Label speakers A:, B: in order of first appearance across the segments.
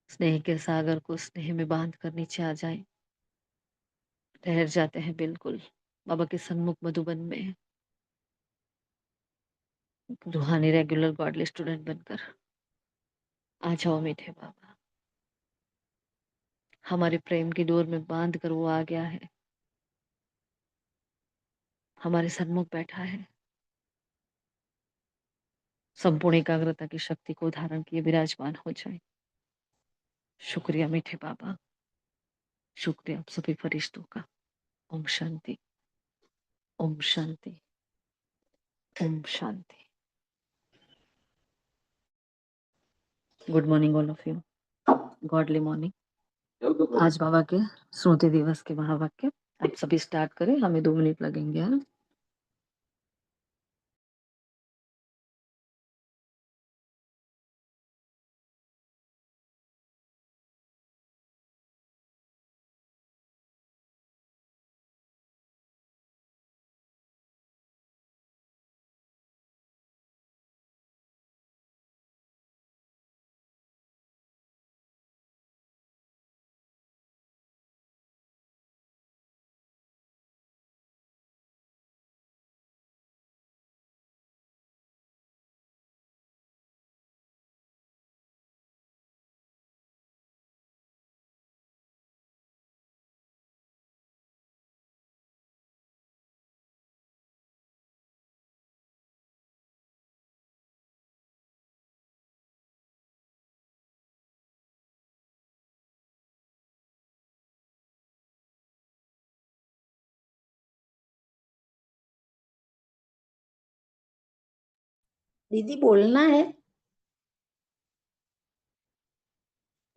A: स्नेह के सागर को स्नेह में बांध कर नीचे आ जाएं, ठहर जाते हैं बिल्कुल बाबा के सन्मुख मधुबन में, रूहानी रेगुलर गॉडली स्टूडेंट बनकर। आ जाओ मीठे बाबा, हमारे प्रेम की डोर में बांध कर वो आ गया है, हमारे सन्मुख बैठा है। संपूर्ण एकाग्रता की शक्ति को धारण किए विराजमान हो जाए। शुक्रिया मीठे बाबा, शुक्रिया आप सभी फरिश्तों का। ओम शांति, ओम शांति, ओम शांति। Good morning all of you, godly morning. आज बाबा के स्मृति दिवस के महावाक्य आप सभी स्टार्ट करें, हमें 2 मिनट लगेंगे, है ना।
B: दीदी बोलना है।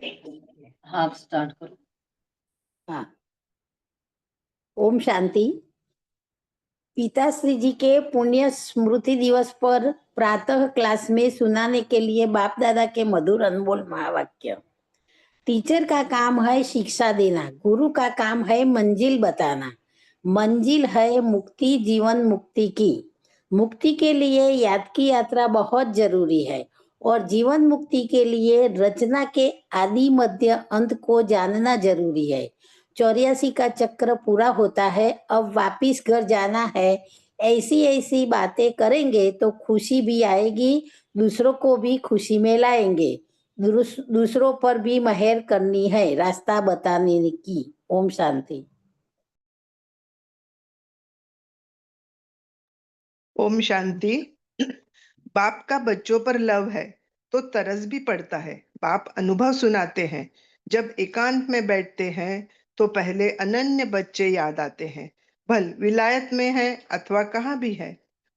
A: हाँ, आप स्टार्ट करो।
B: हाँ। ओम शांति। पिताश्री जी के पुण्य स्मृति दिवस पर प्रातः क्लास में सुनाने के लिए बाप दादा के मधुर अनमोल महावाक्य। टीचर का काम है शिक्षा देना, गुरु का काम है मंजिल बताना। मंजिल है मुक्ति, जीवन मुक्ति की। मुक्ति के लिए याद की यात्रा बहुत जरूरी है और जीवन मुक्ति के लिए रचना के आदि मध्य अंत को जानना जरूरी है। 84 का चक्र पूरा होता है, अब वापिस घर जाना है। ऐसी ऐसी बातें करेंगे तो खुशी भी आएगी, दूसरों को भी खुशी में लाएंगे। दूसरों पर भी मेहर करनी है, रास्ता बताने की। ओम शांति।
C: ओम शांति। बाप का बच्चों पर लव है तो तरस भी पड़ता है। बाप अनुभव सुनाते हैं। जब एकांत में बैठते हैं तो पहले अनन्य बच्चे याद आते हैं, भल विलायत में है अथवा कहाँ भी है।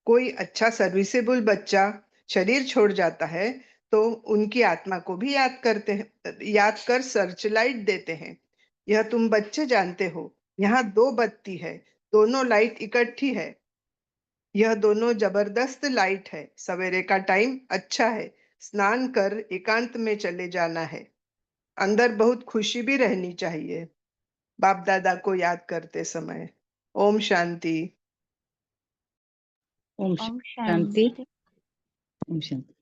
C: कोई अच्छा सर्विसेबल बच्चा शरीर छोड़ जाता है तो उनकी आत्मा को भी याद करते हैं, याद कर सर्चलाइट देते हैं। यह तुम बच्चे जानते हो, यहाँ 2 बत्ती है, दोनों लाइट इकट्ठी है। यह दोनों जबरदस्त लाइट है। सवेरे का टाइम अच्छा है, स्नान कर एकांत में चले जाना है। अंदर बहुत खुशी भी रहनी चाहिए बाप दादा को याद करते समय। ओम शांति।
D: ओम
E: ओम
D: शांति।
E: शांति।
D: ओम शांति।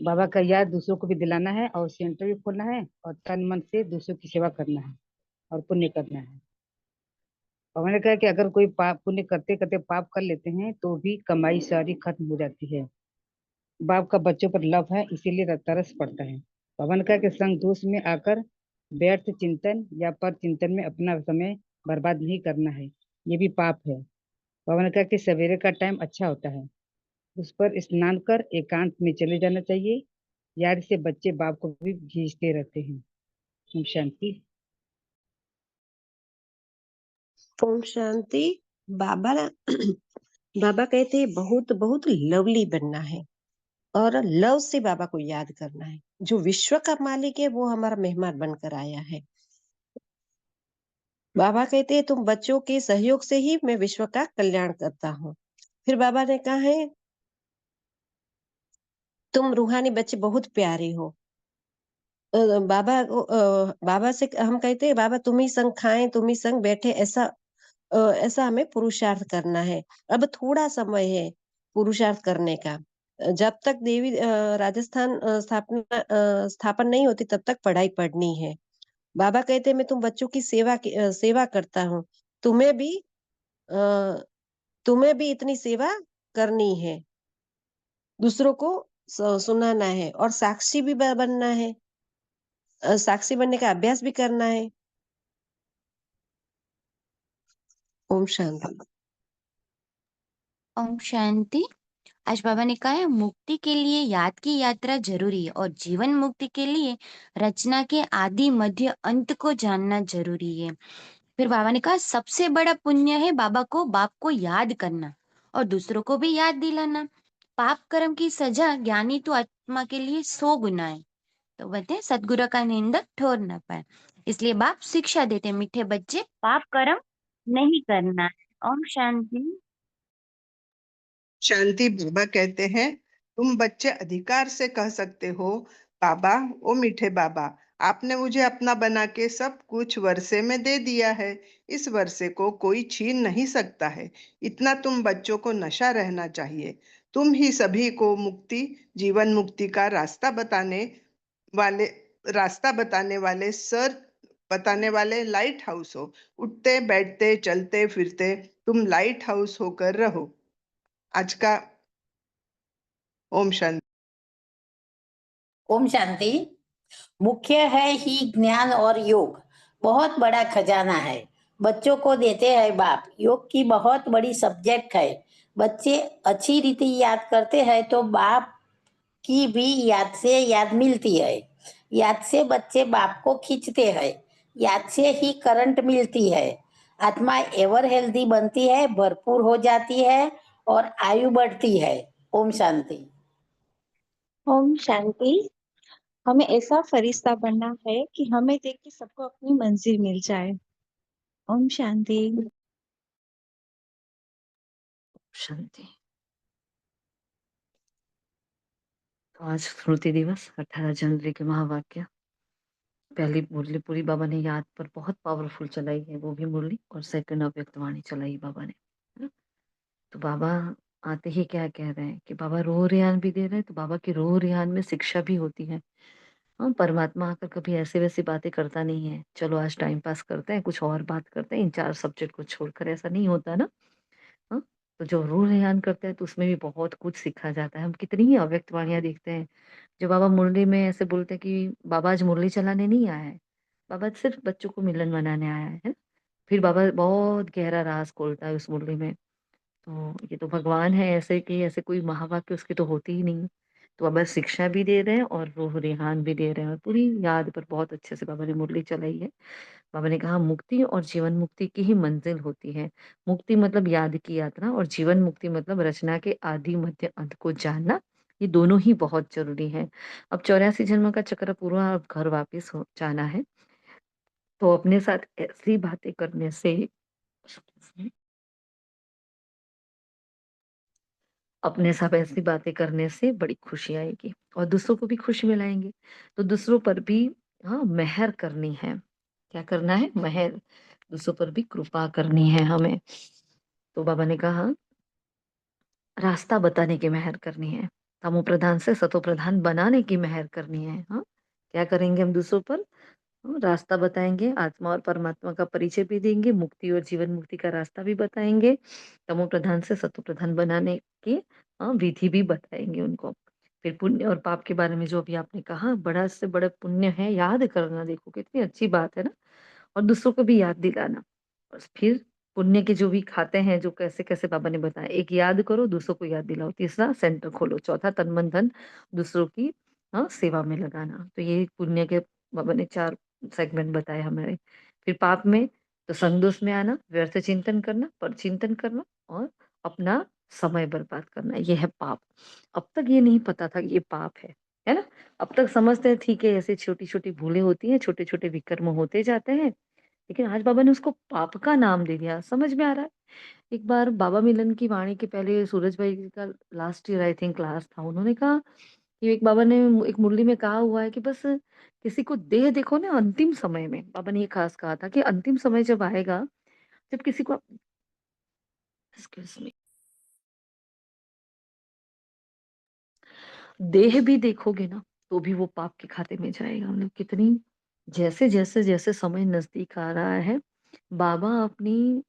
D: बाबा का याद दूसरों को भी दिलाना है और सेंटर भी खोलना है और तन मन से दूसरों की सेवा करना है और पुण्य करना है। और मैंने कहा कि अगर कोई पाप पुण्य करते करते पाप कर लेते हैं तो भी कमाई सारी खत्म हो जाती है। बाप का बच्चों पर लव है, इसीलिए तरस पड़ता है। बाबा ने कहा कि संग दोष में आकर व्यर्थ चिंतन या पर चिंतन में अपना समय बर्बाद नहीं करना है, ये भी पाप है। बाबा ने कहा कि सवेरे का टाइम अच्छा होता है, उस पर स्नान कर एकांत में चले जाना चाहिए। यार से बच्चे बाप को भी खींचते रहते हैं। ओम शांति।
E: ओम शांति। बाबा बाबा कहते हैं बहुत बहुत लवली बनना है और लव से बाबा को याद करना है। जो विश्व का मालिक है वो हमारा मेहमान बनकर आया है। बाबा कहते हैं तुम बच्चों के सहयोग से ही मैं विश्व का कल्याण करता हूँ। फिर बाबा ने कहा है तुम रूहानी बच्चे बहुत प्यारे हो। बाबा से हम कहते हैं बाबा तुम ही संग खाएं, तुम ही संग बैठे, ऐसा हमें पुरुषार्थ करना है। अब थोड़ा समय है पुरुषार्थ करने का। जब तक देवी राजस्थान स्थापन नहीं होती तब तक पढ़ाई पढ़नी है। बाबा कहते हैं मैं तुम बच्चों की सेवा करता हूँ। तुम्हें भी अ, तुम्हें भी इतनी सेवा करनी है। दूसरों को सुनाना है और साक्षी भी बनना है। साक्षी बनने का अभ्यास भी करना है। ओम शांति।
F: ओम शांति। आज बाबा ने कहा है मुक्ति के लिए याद की यात्रा जरूरी है और जीवन मुक्ति के लिए रचना के आदि मध्य अंत को जानना जरूरी है। फिर बाबा ने कहा सबसे बड़ा पुण्य है बाप को याद करना और दूसरों को भी याद दिलाना। पाप कर्म की सजा ज्ञानी तो आत्मा के लिए 100 गुना है। तो बोलते हैं सदगुरु का निंदक ठोर न पाए। इसलिए बाप शिक्षा देते हैं, मीठे बच्चे पाप कर्म नहीं करना है। ओम शांति।
C: शांति बाबा कहते हैं, तुम बच्चे अधिकार से कह सकते हो, बाबा, ओ मीठे बाबा, आपने मुझे अपना बना के सब कुछ वर्षे में दे दिया है। इस वर्षे को कोई छीन नहीं सकता है। इतना तुम बच्चों को नशा रहना चाहिए। तुम ही सभी को मुक्ति, जीवन मुक्ति का वाले बताने वाले लाइट हाउस हो। उठते बैठते चलते फिरते तुम लाइट हाउस होकर रहो। आज का ओम शांति।
B: ओम शांति। मुख्य है ही ज्ञान और योग, बहुत बड़ा खजाना है, बच्चों को देते हैं बाप। योग की बहुत बड़ी सब्जेक्ट है। बच्चे अच्छी रीति याद करते हैं तो बाप की भी याद मिलती है। याद से बच्चे बाप को खींचते हैं। याद से ही करंट मिलती है। आत्मा एवर हेल्दी बनती है, भरपूर हो जाती है और आयु बढ़ती है। ओम शांति।
G: ओम शांति। हमें ऐसा फरिश्ता बनना है कि हमें देख के सबको अपनी मंजिल मिल जाए। ओम शांति।
A: शांति। तो आज स्मृति दिवस 18 जनवरी के महावाक्य। पहली मुरली पूरी बाबा ने याद पर बहुत पावरफुल चलाई है, वो भी मुरली, और सेकंड अव्यक्तवाणी चलाई बाबा ने, है ना? तो बाबा आते ही क्या कह रहे हैं कि बाबा रोह रियान भी दे रहे हैं। तो बाबा की रोह रियान में शिक्षा भी होती है। हाँ, परमात्मा आकर कभी ऐसे वैसी बातें करता नहीं है, चलो आज टाइम पास करते हैं, कुछ और बात करते हैं, इन 4 सब्जेक्ट को छोड़कर, ऐसा नहीं होता ना। हाँ, तो जो रूह रेहान करते हैं तो उसमें भी बहुत कुछ सीखा जाता है। हम कितनी ही अव्यक्त वाणियां देखते हैं, जो बाबा मुरली में ऐसे बोलते हैं कि बाबा आज मुरली चलाने नहीं आया है, बाबा सिर्फ बच्चों को मिलन मनाने आया है। फिर बाबा बहुत गहरा राज खोलता है उस मुरली में। तो ये तो भगवान है, ऐसे कि ऐसे कोई महावाक्य उसकी तो होती ही नहीं। तो बाबा शिक्षा भी दे रहे हैं और रूह रेहान भी दे रहे हैं, और पूरी याद पर बहुत अच्छे से बाबा ने मुरली चलाई है। बाबा ने कहा मुक्ति और जीवन मुक्ति की ही मंजिल होती है। मुक्ति मतलब याद की यात्रा, और जीवन मुक्ति मतलब रचना के आदि मध्य अंत को जानना। ये दोनों ही बहुत जरूरी है। अब 84 जन्म का चक्र पूरा, अब घर वापिस हो जाना है। तो अपने साथ ऐसी बातें करने से अपने साथ ऐसी बातें करने से बड़ी खुशी आएगी और दूसरों को भी खुशी मिलाएंगे। तो दूसरों पर भी, हाँ, मेहर करनी है। क्या करना है? मेहर। दूसरों पर भी कृपा करनी है हमें। तो बाबा ने कहा रास्ता बताने की मेहर करनी है, तमो प्रधान से सतो प्रधान बनाने की मेहर करनी है। हाँ, क्या करेंगे हम? दूसरों पर रास्ता बताएंगे, आत्मा और परमात्मा का परिचय भी देंगे, मुक्ति और जीवन मुक्ति का रास्ता भी बताएंगे, तमो प्रधान से सतो प्रधान बनाने की विधि भी बताएंगे उनको। फिर पुण्य और पाप के बारे में जो अभी आपने कहा, बड़ा से बड़ा पुण्य है याद करना। देखो कितनी अच्छी बात है ना, और दूसरों को भी याद दिलाना। और फिर पुण्य के जो भी खाते हैं, जो कैसे कैसे बाबा ने बताया, एक याद करो, दूसरों को याद दिलाओ, तीसरा सेंटर खोलो, चौथा तन मन धन दूसरों की सेवा में लगाना। तो ये पुण्य के बाबा ने 4 सेगमेंट बताए हमारे। फिर पाप में तो संदोष में आना, व्यर्थ चिंतन करना, पर चिंतन करना और अपना समय बर्बाद करना, ये है पाप। अब तक ये नहीं पता था कि ये पाप है ना? अब तक समझते हैं ठीक है, ऐसे छोटी छोटी भूलें होती हैं, छोटे छोटे विकर्म होते जाते हैं, लेकिन आज बाबा ने उसको पाप का नाम दे दिया। समझ में आ रहा है? एक बार बाबा मिलन की वाणी के पहले सूरज भाई जी का last year I think class था, उन्होंने कहा कि एक बाबा ने एक मुरली में कहा हुआ है कि बस किसी को देह देखो ना अंतिम समय में। बाबा ने ये खास कहा था कि अंतिम समय जब आएगा, जब किसी को, एक्सक्यूज मी, देह भी देखोगे ना तो भी वो पाप के खाते में जाएगा। मतलब कितनी जैसे समय नजदीक आ रहा है, बाबा अपनी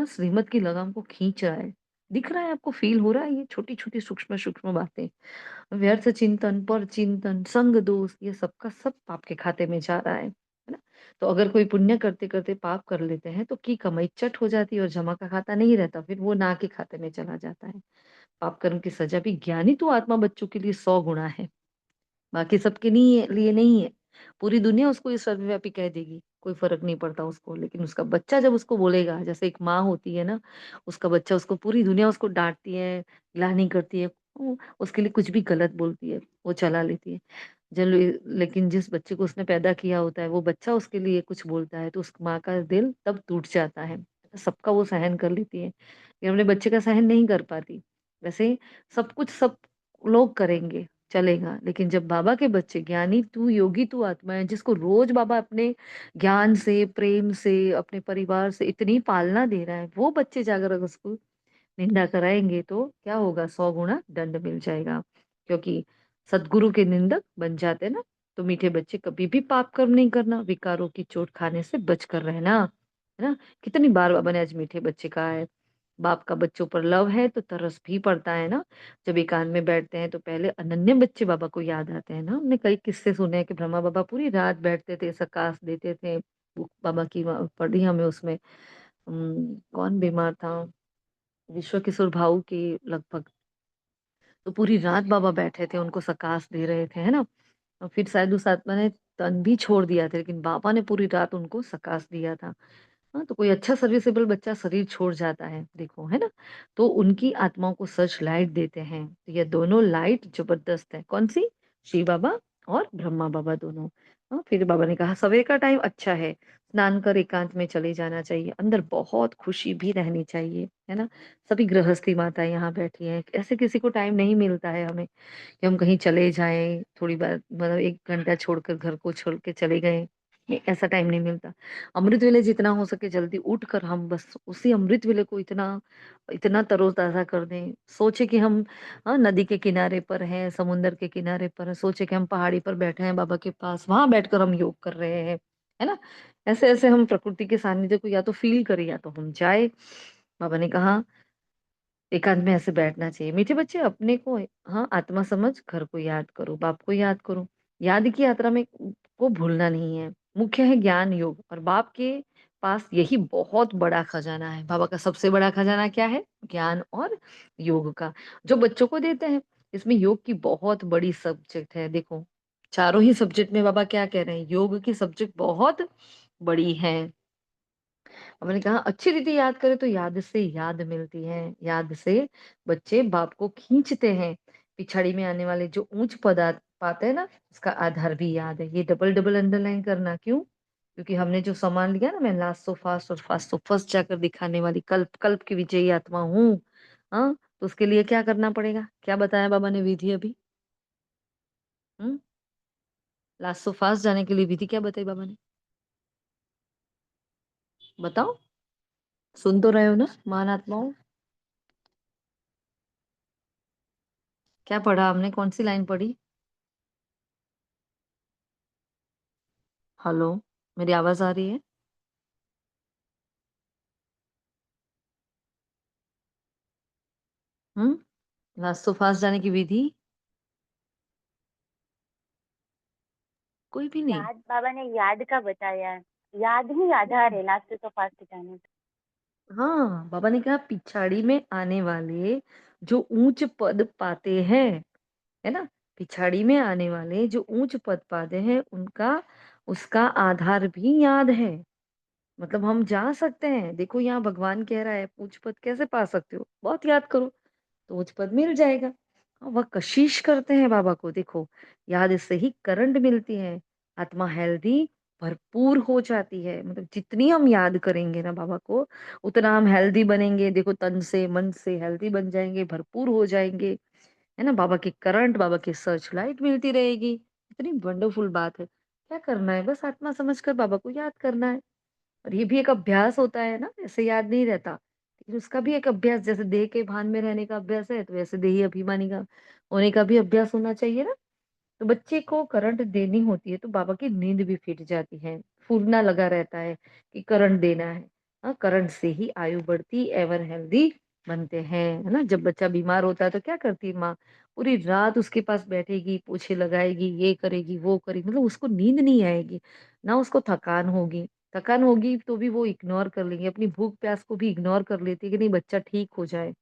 A: श्रीमत की लगाम को खींच रहा है। दिख रहा है आपको, फील हो रहा है ये छोटी छोटी सूक्ष्म सूक्ष्म बातें। व्यर्थ चिंतन, पर चिंतन, संग दोष, ये सबका सब पाप के खाते में जा रहा है ना। तो अगर कोई पुण्य करते करते पाप कर लेते हैं तो की कमाई चट हो जाती है और जमा का खाता नहीं रहता, फिर वो ना के खाते में चला जाता है। पाप कर्म की सजा भी ज्ञानी तो आत्मा बच्चों के लिए 100 गुना है, बाकी सबके नहीं है, लिए नहीं है। पूरी दुनिया उसको ये सर्वव्यापी कह देगी, कोई फर्क नहीं पड़ता उसको, लेकिन उसका बच्चा जब उसको बोलेगा, जैसे एक माँ होती है ना, उसका बच्चा उसको, पूरी दुनिया उसको डांटती है, ग्लानि करती है, उसके लिए कुछ भी गलत बोलती है, वो चला लेती है। लेकिन जिस बच्चे को उसने पैदा किया होता है, वो बच्चा उसके लिए कुछ बोलता है तो उस माँ का दिल तब टूट जाता है। सबका वो सहन कर लेती है, लेकिन अपने बच्चे का सहन नहीं कर पाती। वैसे सब कुछ सब लोग करेंगे, चलेगा, लेकिन जब बाबा के बच्चे, ज्ञानी तू, योगी तू आत्मा है, जिसको रोज बाबा अपने ज्ञान से, प्रेम से, अपने परिवार से इतनी पालना दे रहा है, वो बच्चे जाकर अगर उसको निंदा कराएंगे तो क्या होगा? 100 गुना दंड मिल जाएगा। क्योंकि सदगुरु के निंदक बन जाते ना। तो मीठे बच्चे कभी भी पाप कर्म नहीं करना, विकारों की चोट खाने से बच कर रहना, है ना। कितनी बार बाबा ने आज मीठे बच्चे कहा है। बाप का बच्चों पर लव है तो तरस भी पड़ता है ना। जब एकांत में बैठते हैं तो पहले अनन्य बच्चे बाबा को याद आते हैं ना। हमने कई किस्से सुने हैं कि ब्रह्मा बाबा पूरी रात बैठते थे, सकाश देते थे। बुक बाबा की पढ़ी हमें उसमें। कौन बीमार था? विश्व किशोर भाऊ की लगभग। तो पूरी रात बाबा बैठे थे, उनको सकाश दे रहे थे, है ना। और फिर शायद उस आत्मा ने तन भी छोड़ दिया था, लेकिन बाबा ने पूरी रात उनको सकाश दिया था। हाँ, तो कोई अच्छा सर्विसेबल बच्चा शरीर छोड़ जाता है, देखो, है ना। तो उनकी आत्माओं को सर्च लाइट देते हैं। तो ये दोनों लाइट जबरदस्त है। कौन सी? शिव बाबा और ब्रह्मा बाबा दोनों। हाँ, फिर बाबा ने कहा सवेर का टाइम अच्छा है, स्नान कर एकांत में चले जाना चाहिए, अंदर बहुत खुशी भी रहनी चाहिए, है ना। सभी गृहस्थी माताएं यहाँ बैठी हैं, ऐसे किसी को टाइम नहीं मिलता है हमें कि हम कहीं चले जाएं थोड़ी बार, मतलब 1 घंटा छोड़कर घर को छोड़ के चले गए। ऐसा टाइम नहीं मिलता। अमृत वेले जितना हो सके जल्दी उठकर हम बस उसी अमृत वेले को इतना इतना तरोताजा कर दें। सोचे कि हम नदी के किनारे पर हैं, समुंदर के किनारे पर हैं, सोचे कि हम पहाड़ी पर बैठे हैं बाबा के पास, वहां बैठकर हम योग कर रहे हैं, है ना। ऐसे ऐसे हम प्रकृति के सानिध्य को या तो फील करें या तो हम जाए। बाबा ने कहा एकांत में ऐसे बैठना चाहिए। मीठे बच्चे अपने को, हाँ, आत्मा समझ घर को याद करो, बाप को याद करो। याद की यात्रा में को भूलना नहीं है। मुख्य है ज्ञान योग, और बाप के पास यही बहुत बड़ा खजाना है। बाबा का सबसे बड़ा खजाना क्या है? ज्ञान और योग का, जो बच्चों को देते हैं। इसमें योग की बहुत बड़ी सब्जेक्ट है, देखो। चारों ही सब्जेक्ट में बाबा क्या कह रहे हैं? योग की सब्जेक्ट बहुत बड़ी है। और मैंने कहा अच्छी रीति याद करें तो याद से याद मिलती है। याद से बच्चे बाप को खींचते हैं। पिछाड़ी में आने वाले जो ऊंच पदार्थ पाते हैं ना, उसका आधार भी याद है। ये डबल डबल अंडरलाइन करना क्यों? क्योंकि हमने जो सामान लिया ना, मैं लास्ट सो फास्ट और फास्ट सो फर्स्ट जाकर दिखाने वाली कल्प कल्प की विजयी आत्मा हूँ। हाँ, तो उसके लिए क्या करना पड़ेगा? क्या बताया बाबा ने विधि अभी? हम्म लास्ट सो फास्ट जाने के लिए विधि क्या बताई बाबा ने? बताओ। सुन तो रहे हो ना महान आत्माओं? क्या पढ़ा हमने? कौन सी लाइन पढ़ी? हेलो, मेरी आवाज आ रही है? लास्ट सो फास्ट जाने की विधि? कोई भी नहीं।
F: याद बाबा ने याद का बताया है। याद ही आधार है लास्ट तो फास्ट जाने का।
A: हाँ, बाबा ने कहा पिछाड़ी में आने वाले जो ऊंच पद पाते हैं, है ना। पिछाड़ी में आने वाले जो ऊंच पद पाते हैं, उनका उसका आधार भी याद है। मतलब हम जा सकते हैं। देखो यहाँ भगवान कह रहा है ऊंच पद कैसे पा सकते हो? बहुत याद करो तो उच्च पद मिल जाएगा। वह कशिश करते हैं बाबा को, देखो। याद से ही करंट मिलती है, आत्मा हेल्दी भरपूर हो जाती है। मतलब जितनी हम याद करेंगे ना बाबा को, उतना हम हेल्दी बनेंगे। देखो, तन से मन से हेल्दी बन जाएंगे, भरपूर हो जाएंगे, है ना। बाबा की करंट, बाबा की सर्च लाइट मिलती रहेगी। इतनी वंडरफुल बात है। क्या करना है? बस आत्मा समझकर बाबा को याद करना है। और ये भी एक अभ्यास होता है ना, ऐसे याद नहीं रहता। लेकिन उसका भी एक अभ्यास, जैसे देह के भान में रहने का अभ्यास है, तो वैसे देही अभिमानी का होने का भी अभ्यास होना चाहिए ना। तो बच्चे को करंट देनी होती है तो बाबा की नींद भी फिट जाती है, फूलना लगा रहता है कि करंट देना है। हाँ, करंट से ही आयु बढ़ती, एवर हेल्दी बनते हैं, है ना। जब बच्चा बीमार होता है तो क्या करती है माँ, पूरी रात उसके पास बैठेगी, पोछे लगाएगी, ये करेगी वो करेगी, मतलब उसको नींद नहीं आएगी, ना उसको थकान होगी। थकान होगी तो भी वो इग्नोर कर लेंगे, अपनी भूख प्यास को भी इग्नोर कर लेती है कि नहीं बच्चा ठीक हो जाए,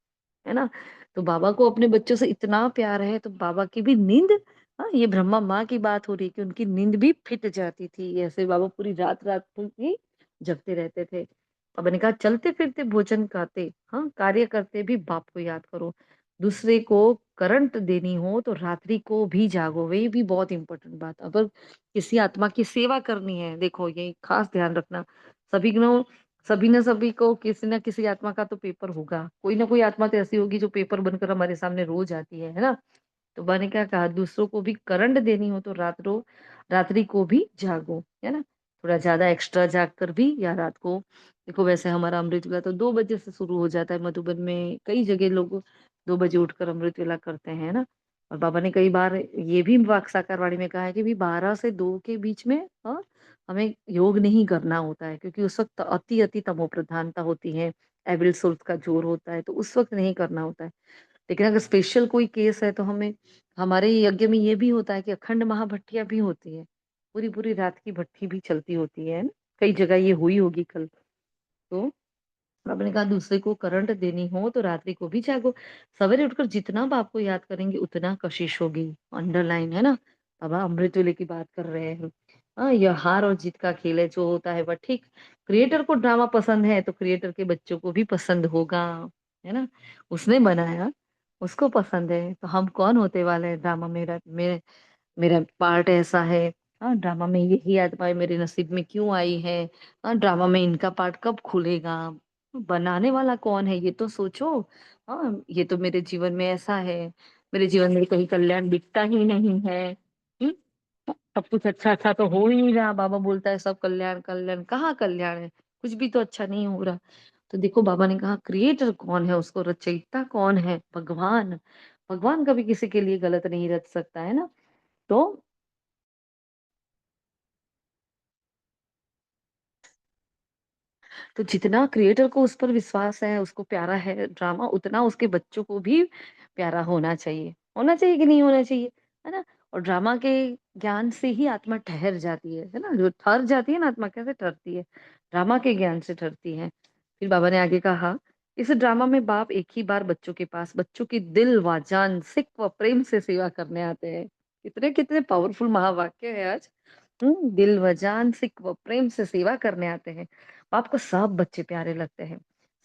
A: है ना। तो बाबा को अपने बच्चों से इतना प्यार है तो बाबा की भी नींद, हाँ, ये ब्रह्मा माँ की बात हो रही है कि उनकी नींद भी फिट जाती थी। ऐसे बाबा पूरी रात रात भर भी जगते रहते थे। बाबा ने कहा चलते फिरते भोजन खाते, हाँ, कार्य करते भी बाप को याद करो। दूसरे को करंट देनी हो तो रात्रि को भी जागो, ये भी बहुत इंपॉर्टेंट बात। अगर किसी आत्मा की सेवा करनी है, देखो ये खास ध्यान रखना, सभी को सभी न सभी को किसी न किसी आत्मा का तो पेपर होगा, कोई ना कोई आत्मा तो ऐसी होगी जो पेपर बनकर हमारे सामने रोज आती है ना। तो मैंने क्या कहा, दूसरों को भी करंट देनी हो तो रात्रि को भी जागो, है ना। थोड़ा ज्यादा एक्स्ट्रा जाग कर भी, या रात को, देखो वैसे हमारा अमृत वेला तो 2 बजे से शुरू हो जाता है, मधुबन में कई जगह लोग 2 बजे उठकर अमृत वेला करते हैं ना। और बाबा ने कई बार ये भी वाक साकारवाणी में कहा है कि भी 12 से 2 के बीच में, हाँ, हमें योग नहीं करना होता है, क्योंकि उस वक्त अति अति तमो प्रधानता होती है, एविल सोल्स का जोर होता है, तो उस वक्त नहीं करना होता है। लेकिन अगर स्पेशल कोई केस है तो हमें, हमारे यज्ञ में ये भी होता है कि अखंड महाभट्टियां भी होती है, पूरी पूरी रात की भट्टी भी चलती होती है ना? कई जगह ये हुई होगी कल। तो आपने कहा दूसरे को करंट देनी हो तो रात्रि को भी जागो, सवेरे उठकर जितना बाप को याद करेंगे उतना कशिश होगी। अंडरलाइन है ना, बाबा अमृतवेले की बात कर रहे हैं। हाँ, यह हार और जीत का खेल है, जो होता है वह ठीक। क्रिएटर को ड्रामा पसंद है तो क्रिएटर के बच्चों को भी पसंद होगा, है ना। उसने बनाया, उसको पसंद है, तो हम कौन होते वाले हैं ड्रामा, मेरा मेरे मेरा पार्ट ऐसा है। हाँ, ड्रामा में यही आत्माएं मेरे नसीब में क्यों आई है। हाँ, ड्रामा में इनका पार्ट कब खुलेगा, बनाने वाला कौन है ये तो सोचो। हाँ, ये तो मेरे जीवन में ऐसा है, मेरे जीवन में कहीं कल्याण दिखता ही नहीं है। हम्म, सब कुछ अच्छा अच्छा तो हो ही नहीं रहा, बाबा बोलता है सब कल्याण कल्याण, कहाँ कल्याण है, कुछ भी तो अच्छा नहीं हो रहा। तो देखो बाबा ने कहा क्रिएटर कौन है, उसको रचयिता कौन है, भगवान। भगवान कभी किसी के लिए गलत नहीं रच सकता, है ना। तो जितना क्रिएटर को उस पर विश्वास है, उसको प्यारा है ड्रामा, उतना उसके बच्चों को भी प्यारा होना चाहिए। होना चाहिए कि नहीं होना चाहिए, है ना। और ड्रामा के ज्ञान से ही आत्मा ठहर जाती है ना। जो ठहर जाती है ना आत्मा, कैसे ठहरती है, ड्रामा के ज्ञान से ठहरती है। फिर बाबा ने आगे कहा, इस ड्रामा में बाप एक ही बार बच्चों के पास, बच्चों की दिल व जान सिक व प्रेम से सेवा करने आते हैं। कितने कितने पावरफुल महावाक्य है आज। दिल व जान सिक व प्रेम से सेवा करने आते हैं। बाप को सब बच्चे प्यारे लगते हैं।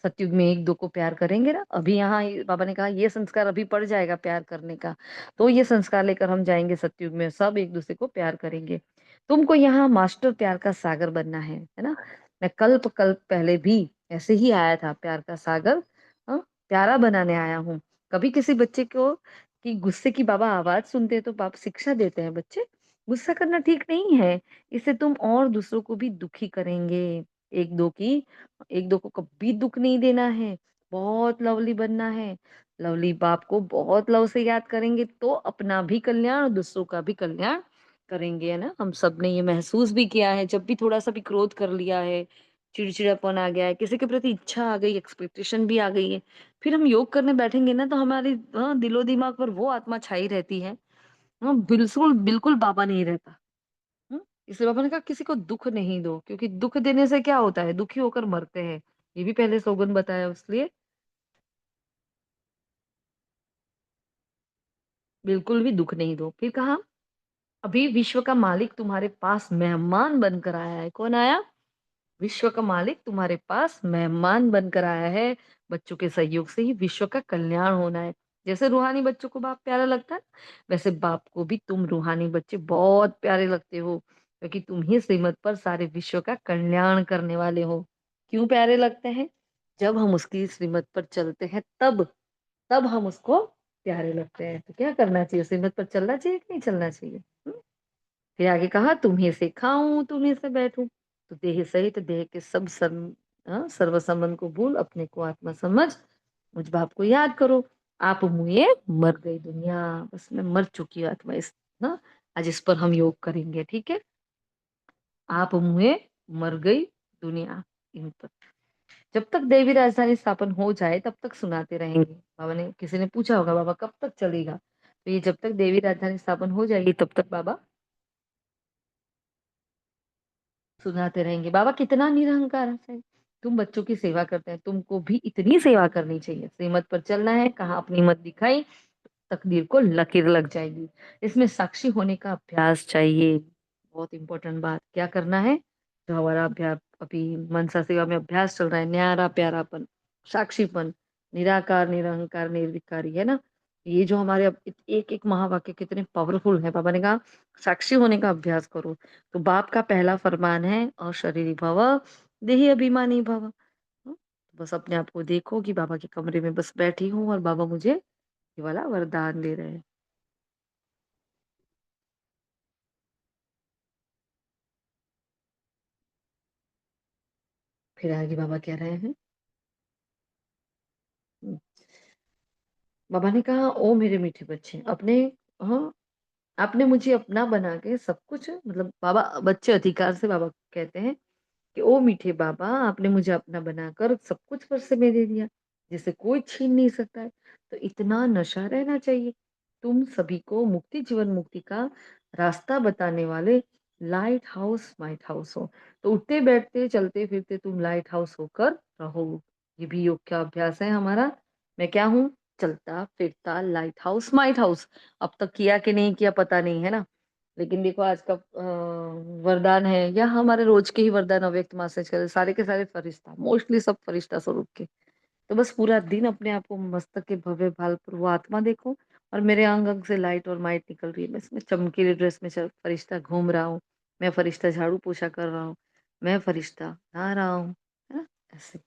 A: सतयुग में एक दो को प्यार करेंगे ना, अभी यहाँ बाबा ने कहा ये संस्कार अभी पड़ जाएगा प्यार करने का, तो ये संस्कार लेकर हम जाएंगे सतयुग में, सब एक दूसरे को प्यार करेंगे। तुमको यहाँ मास्टर प्यार का सागर बनना है ना। मैं कल्प कल्प पहले भी ऐसे ही आया था, प्यार का सागर, हाँ, प्यारा बनाने आया हूँ। कभी किसी बच्चे को कि गुस्से की बाबा आवाज सुनते हैं तो बाप शिक्षा देते हैं, बच्चे गुस्सा करना ठीक नहीं है, इससे तुम और दूसरों को भी दुखी करेंगे। एक दो की एक दो को कभी दुख नहीं देना है, बहुत लवली बनना है। लवली बाप को बहुत लव से याद करेंगे तो अपना भी कल्याण और दूसरों का भी कल्याण करेंगे, है ना। हम सब ने ये महसूस भी किया है, जब भी थोड़ा सा भी क्रोध कर लिया है, चिड़चिड़ापन आ गया है, किसी के प्रति इच्छा आ गई, एक्सपेक्टेशन भी आ गई है, फिर हम योग करने बैठेंगे ना तो हमारी, हाँ, दिलो दिमाग पर वो आत्मा छाई रहती है। हाँ, बिल्कुल बिल्कुल बाबा नहीं रहता। इसलिए बाबा ने कहा किसी को दुख नहीं दो, क्योंकि दुख देने से क्या होता है, दुखी होकर मरते हैं। ये भी पहले स्लोगन बताया, इसलिए बिल्कुल भी दुख नहीं दो। फिर कहा अभी विश्व का मालिक तुम्हारे पास मेहमान बनकर आया है। कौन आया, विश्व का मालिक तुम्हारे पास मेहमान बनकर आया है। बच्चों के सहयोग से ही विश्व का कल्याण होना है। जैसे रूहानी बच्चों को बाप प्यारा लगता है, वैसे बाप को भी तुम रूहानी बच्चे बहुत प्यारे लगते हो, क्योंकि तुम ही श्रीमत पर सारे विश्व का कल्याण करने वाले हो। क्यों प्यारे लगते हैं, जब हम उसकी श्रीमत पर चलते हैं तब तब हम उसको प्यारे लगते हैं। तो क्या करना चाहिए, श्रीमत पर चलना चाहिए कि नहीं चलना चाहिए। फिर आगे कहा तुम्ही से खाऊं तुम्ही से बैठूं, तो देह सहित देह के सब सर्व संबंध को भूल, अपने को आत्मा समझ, मुझ बाप को याद करो। आप मुए मर गई दुनिया, बस मैं मर चुकी हूँ आत्मा। इस ना आज इस पर हम योग करेंगे, ठीक है। आप मुए मर गई दुनिया, इन पर जब तक देवी राजधानी स्थापन हो जाए तब तक सुनाते रहेंगे। बाबा ने, किसी ने पूछा होगा बाबा कब तक चलेगा, तो ये जब तक देवी राजधानी स्थापन हो जाएगी तब तक बाबा सुनाते रहेंगे। बाबा कितना निरहंकार है, तुम बच्चों की सेवा करते हैं, तुमको भी इतनी सेवा करनी चाहिए। श्रीमत पर चलना है, कहाँ अपनी मत दिखाई, तकदीर को लकीर लग जाएगी। इसमें साक्षी होने का अभ्यास चाहिए। बहुत इंपॉर्टेंट बात, क्या करना है, जो हमारा अभ्यास अभी मनसा सेवा में अभ्यास चल रहा है, न्यारा प्यारापन, साक्षीपन, निराकार निरहंकार निर्विकारी, है ना। ये जो हमारे अब एक एक महावाक्य कितने पावरफुल है। बाबा ने कहा साक्षी होने का अभ्यास करो। तो बाप का पहला फरमान है अशरीरी भव देही अभिमानी भव। बस अपने आप को देखो कि बाबा के कमरे में बस बैठी हूँ और बाबा मुझे ये वाला वरदान दे रहे हैं। फिर आगे बाबा कह रहे हैं, बाबा ने कहा ओ मेरे मीठे बच्चे, अपने, हाँ, आपने मुझे अपना बना के सब कुछ, मतलब बाबा बच्चे अधिकार से बाबा कहते हैं कि ओ मीठे बाबा, आपने मुझे अपना बनाकर सब कुछ पर से में दे दिया, जिसे कोई छीन नहीं सकता है। तो इतना नशा रहना चाहिए। तुम सभी को मुक्ति, जीवन मुक्ति का रास्ता बताने वाले लाइट हाउस माइट हाउस हो। तो उठते बैठते चलते फिरते तुम लाइट हाउस होकर रहो। ये भी योग का अभ्यास है हमारा। मैं क्या हूँ, चलता फिरता लाइट हाउस माइट हाउस। अब तक किया कि नहीं किया पता नहीं, है ना। लेकिन देखो आज का वरदान है, या हमारे रोज के ही वरदान अव्यक्त मैसेज करे, सारे के सारे फरिश्ता, मोस्टली सब फरिश्ता स्वरूप के। तो बस पूरा दिन अपने आप को मस्तक के भव्य भाल पर वो आत्मा देखो, और मेरे अंग अंग से लाइट और माइट निकल रही है। मैं इसमें चमकीले ड्रेस में फरिश्ता घूम रहा हूँ, मैं फरिश्ता झाड़ू पोछा कर रहा हूँ, मैं फरिश्ता नहा रहा हूँ, है ना, ऐसे।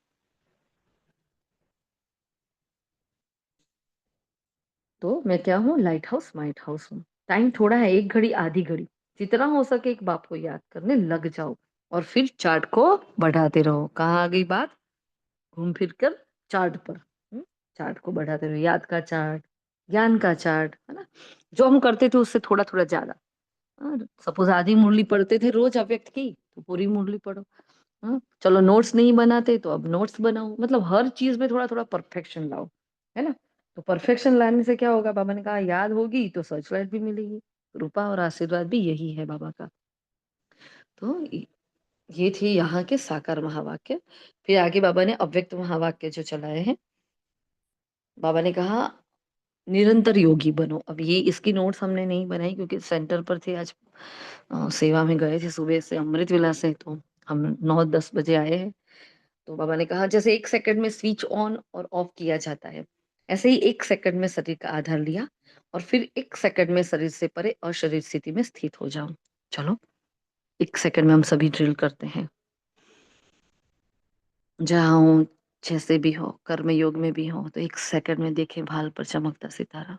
A: तो मैं क्या हूँ, लाइट हाउस माइट हाउस हूँ। टाइम थोड़ा है, एक घड़ी आधी घड़ी, जितना हो सके एक बाप को याद करने लग जाओ, और फिर चार्ट को बढ़ाते रहो। कहाँ आ गई बात, घूम फिर कर चार्ट पर। चार्ट को बढ़ाते रहो, याद का चार्ट, ज्ञान का चार्ट, है ना। जो हम करते थे उससे थोड़ा थोड़ा ज्यादा। सपोज आधी मुरली पढ़ते थे रोज अव्यक्त की, तो पूरी मुरली पढ़ो। चलो नोट्स नहीं बनाते तो अब नोट्स बनाओ। मतलब हर चीज में थोड़ा थोड़ा परफेक्शन लाओ, है ना। तो परफेक्शन लाने से क्या होगा, बाबा ने कहा याद होगी तो सर्च लाइट भी मिलेगी। कृपा और आशीर्वाद भी यही है बाबा का। तो ये थी यहाँ के साकार महावाक्य। फिर आगे बाबा ने अव्यक्त महावाक्य जो चलाए हैं। बाबा ने कहा निरंतर योगी बनो। अब ये इसकी नोट्स हमने नहीं बनाई क्योंकि सेंटर पर थे आज, सेवा में गए थे सुबह से अमृत विला से, तो हम 9-10 बजे आए हैं। तो बाबा ने कहा जैसे 1 सेकंड में स्विच ऑन और ऑफ किया जाता है, ऐसे ही 1 सेकंड में शरीर का आधार लिया और फिर 1 सेकंड में शरीर से परे अशरीर स्थिति में स्थित हो जाओ। चलो 1 सेकंड में हम सभी ड्रिल करते हैं। जहाँ हो, जैसे भी हो, कर्म योग में भी हो, तो 1 सेकंड में देखें भाल पर चमकता सितारा।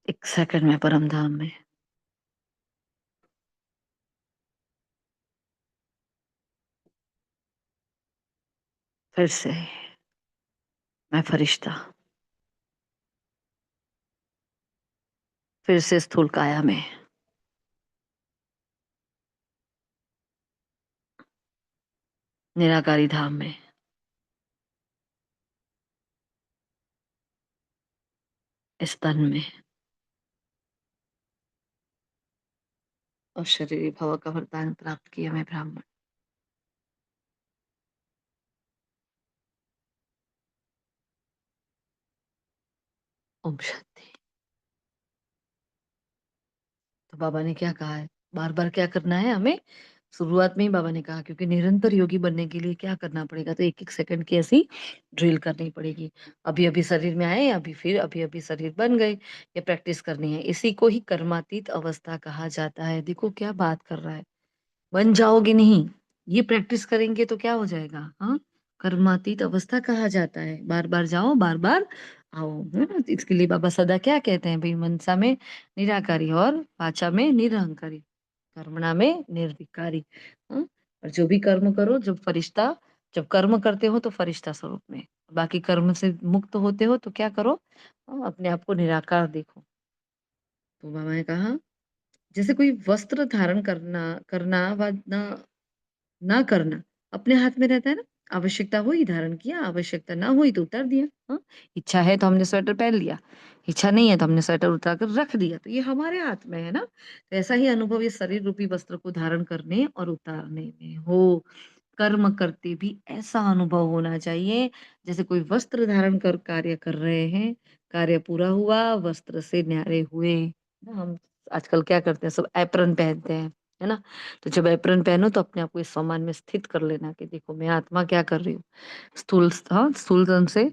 A: 1 सेकंड में परम धाम में। फिर से मैं फरिश्ता, फिर से स्थूल काया में, निराकारी धाम में, इस तन में, और शरीर भव का वरदान प्राप्त किया मैं ब्राह्मण। ओम शांति। तो बाबा ने क्या कहा है, बार बार क्या करना है हमें। शुरुआत में ही बाबा ने कहा क्योंकि निरंतर योगी बनने के लिए क्या करना पड़ेगा, तो 1-1 सेकंड की ऐसी ड्रिल करनी पड़ेगी। अभी अभी शरीर में आए, अभी फिर अभी अभी शरीर बन गए, ये प्रैक्टिस करनी है। इसी को ही कर्मातीत अवस्था कहा जाता है। देखो क्या बात कर रहा है, बन जाओगे नहीं, ये प्रैक्टिस करेंगे तो क्या हो जाएगा। हाँ, कर्मातीत अवस्था कहा जाता है। बार बार जाओ, बार बार आओ, है ना। इसके लिए बाबा सदा क्या कहते हैं भाई, मनसा में निराकारी और वाचा में निरहंकारी, कर्मणा में निर्विकारी। हाँ, और जो भी कर्म करो जब कर्म करते हो तो फरिश्ता स्वरूप में, बाकी कर्म से मुक्त होते हो तो क्या करो, अपने आप को निराकार देखो। तो बाबा ने कहा जैसे कोई वस्त्र धारण करना करना व ना करना अपने हाथ में रहता है ना। आवश्यकता हुई धारण किया, आवश्यकता ना हुई तो उतार दिया। हाँ, इच्छा है तो हमने स्वेटर पहन लिया, इच्छा नहीं है तो हमने स्वेटर उतार कर रख दिया, तो ये हमारे हाथ में है ना। तो ऐसा ही अनुभव ये शरीर रूपी वस्त्र को धारण करने और उतारने में हो। कर्म करते भी ऐसा अनुभव होना चाहिए जैसे कोई वस्त्र धारण कर कार्य कर रहे हैं, कार्य पूरा हुआ, वस्त्र से न्यारे हुए ना। हम आजकल क्या करते हैं, सब एप्रन पहनते हैं, है ना। तो जब एप्रन पहनो तो अपने आप को इस सम्मान में स्थित कर लेना कि देखो मैं आत्मा क्या कर रही हूँ, स्थूल तन से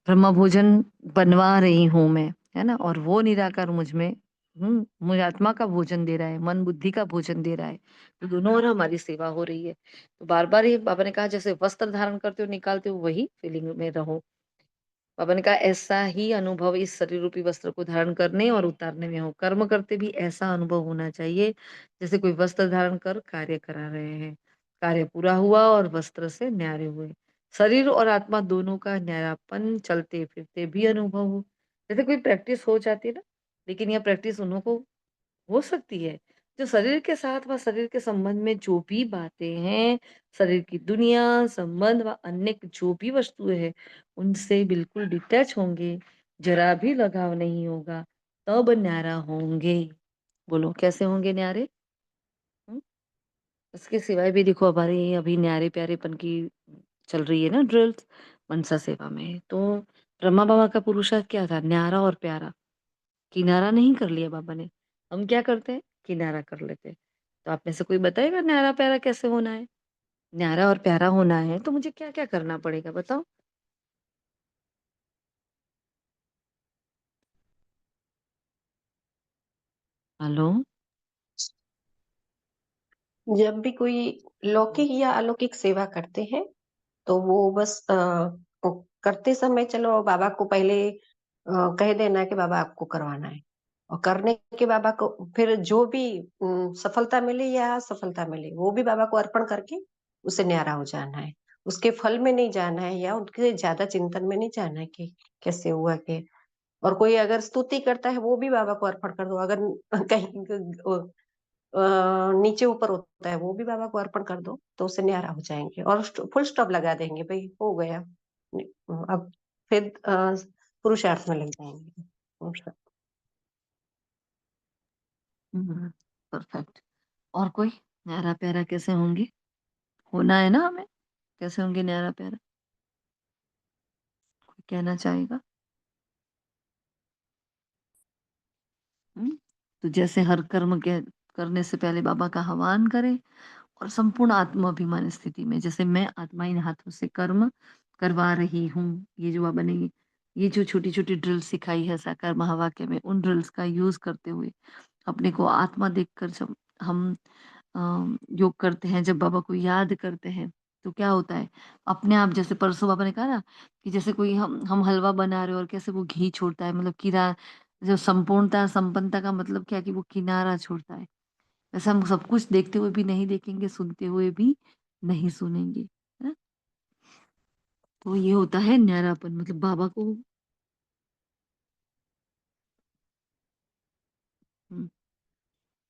A: ब्रह्म भोजन बनवा रही हूँ मैं, है ना। और वो निराकार मुझ में मुझे आत्मा का भोजन दे रहा है, मन बुद्धि का भोजन दे रहा है। तो दोनों ओर हमारी सेवा हो रही है। तो बार बार ये बाबा ने कहा जैसे वस्त्र धारण करते हो निकालते हो वही फीलिंग में रहो। बाबा ने कहा ऐसा ही अनुभव इस शरीर रूपी वस्त्र को धारण करने और उतारने में हो। कर्म करते भी ऐसा अनुभव होना चाहिए जैसे कोई वस्त्र धारण कर कार्य करा रहे हैं, कार्य पूरा हुआ और वस्त्र से न्यारे हुए। शरीर और आत्मा दोनों का न्यारापन चलते फिरते भी अनुभव हो। जैसे कोई प्रैक्टिस हो जाती है ना, लेकिन यह प्रैक्टिस उन्हों को हो सकती है जो शरीर के साथ व शरीर के संबंध में जो भी बातें हैं, शरीर की दुनिया संबंध व अन्य जो भी वस्तुएं हैं उनसे बिल्कुल डिटैच होंगे, जरा भी लगाव नहीं होगा, तब न्यारा होंगे। बोलो कैसे होंगे न्यारे? हम्म? इसके सिवाय भी देखो हमारे अभी न्यारे प्यारेपन की चल रही है ना ड्रिल्स मनसा सेवा में। तो ब्रह्मा बाबा का पुरुषार्थ क्या था, न्यारा और प्यारा। किनारा नहीं कर लिया बाबा ने। हम क्या करते हैं, किनारा कर लेते हैं। तो आप में से कोई बताएगा न्यारा प्यारा कैसे होना है? न्यारा और प्यारा होना है तो मुझे क्या क्या करना पड़ेगा बताओ। हेलो।
E: जब भी कोई लौकिक या अलौकिक सेवा करते हैं तो वो बस करते समय चलो बाबा को पहले कह देना कि बाबा आपको करवाना है, और करने के बाबा को फिर जो भी सफलता मिले या असफलता मिले वो भी बाबा को अर्पण करके उसे न्यारा हो जाना है। उसके फल में नहीं जाना है या उनके ज्यादा चिंतन में नहीं जाना है कि कैसे हुआ के। और कोई अगर स्तुति करता है वो भी बाबा को अर्पण कर दो। अगर कहीं नीचे ऊपर होता है वो भी बाबा को अर्पण कर दो तो उससे न्यारा हो जाएंगे और फुल स्टॉप लगा देंगे, भाई हो गया। अब फिर पुरुषार्थ में लग जाएंगे।
A: परफेक्ट। और कोई न्यारा प्यारा कैसे होंगे, होना है ना हमें, कैसे होंगे न्यारा प्यारा, कोई कहना चाहेगा? हम्म? तो जैसे हर कर्म के करने से पहले बाबा का आह्वान करें और संपूर्ण आत्माभिमान स्थिति में जैसे मैं आत्मा इन हाथों से कर्म करवा रही हूँ। ये जो बाबा ने ये जो छोटी छोटी ड्रिल सिखाई है साकार महावाक्य में, उन ड्रिल्स का यूज करते हुए अपने को आत्मा देखकर जब हम योग करते हैं, जब बाबा को याद करते हैं तो क्या होता है, अपने आप जैसे परसों बाबा ने कहा ना कि जैसे कोई हम हलवा बना रहे हो और कैसे वो घी छोड़ता है, मतलब किरा जो संपूर्णता संपन्नता का मतलब क्या है कि वो किनारा छोड़ता है। वैसे हम सब कुछ देखते हुए भी नहीं देखेंगे, सुनते हुए भी नहीं सुनेंगे, है ना। तो ये होता है न्यारापन, मतलब बाबा को हम्म,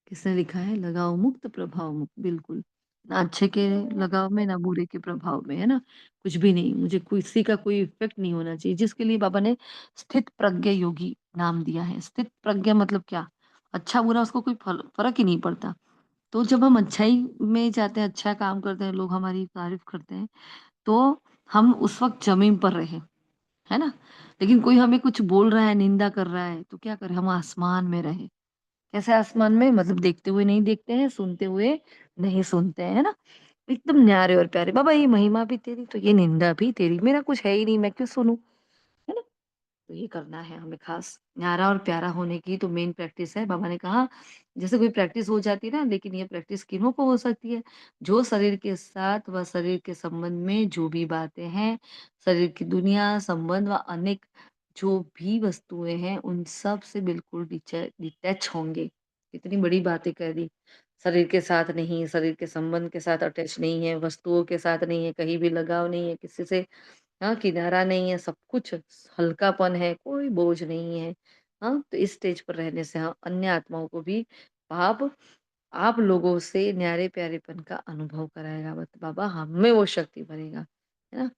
A: किसने लिखा है, लगाव मुक्त प्रभाव मुक्त, बिल्कुल। ना अच्छे के लगाव में ना बुरे के प्रभाव में, है ना। कुछ भी नहीं, मुझे किसी का कोई इफेक्ट नहीं होना चाहिए, जिसके लिए बाबा ने स्थित प्रज्ञ योगी नाम दिया है। स्थित प्रज्ञ मतलब क्या, अच्छा बुरा उसको कोई फर्क ही नहीं पड़ता। तो जब हम अच्छाई में जाते हैं, अच्छा काम करते हैं, लोग हमारी तारीफ करते हैं, तो हम उस वक्त जमीन पर रहे, है ना। लेकिन कोई हमें कुछ बोल रहा है, निंदा कर रहा है, तो क्या करें, हम आसमान में रहे। कैसे आसमान में, मतलब देखते हुए नहीं देखते हैं, सुनते हुए नहीं सुनते हैं, है ना। एकदम न्यारे और प्यारे, बाबा ये महिमा भी तेरी तो ये निंदा भी तेरी, मेरा कुछ है ही नहीं, मैं क्यों सुनूं, है ना। तो ये करना है हमें खास, न्यारा और प्यारा होने की तो मेन प्रैक्टिस है। बाबा ने कहा जैसे कोई प्रैक्टिस हो जाती है ना, लेकिन ये प्रैक्टिस किन्हों को हो सकती है, जो शरीर के साथ व शरीर के संबंध में जो भी बातें हैं, शरीर की दुनिया संबंध व अनेक जो भी वस्तुएं हैं उन सब से बिल्कुल डिटैच होंगे। इतनी बड़ी बातें कह दी, शरीर के साथ नहीं, शरीर के संबंध के साथ अटैच नहीं है, वस्तुओं के साथ नहीं है, कहीं भी लगाव नहीं है, किसी से हाँ, किनारा नहीं है, सब कुछ हल्कापन है, कोई बोझ नहीं है। हाँ, तो इस स्टेज पर रहने से हाँ, अन्य आत्माओं को भी पाप आप लोगों से न्यारे-प्यारेपन का अनुभव कराएगा। बत बाबा हमें वो शक्ति भरेगा, है ना?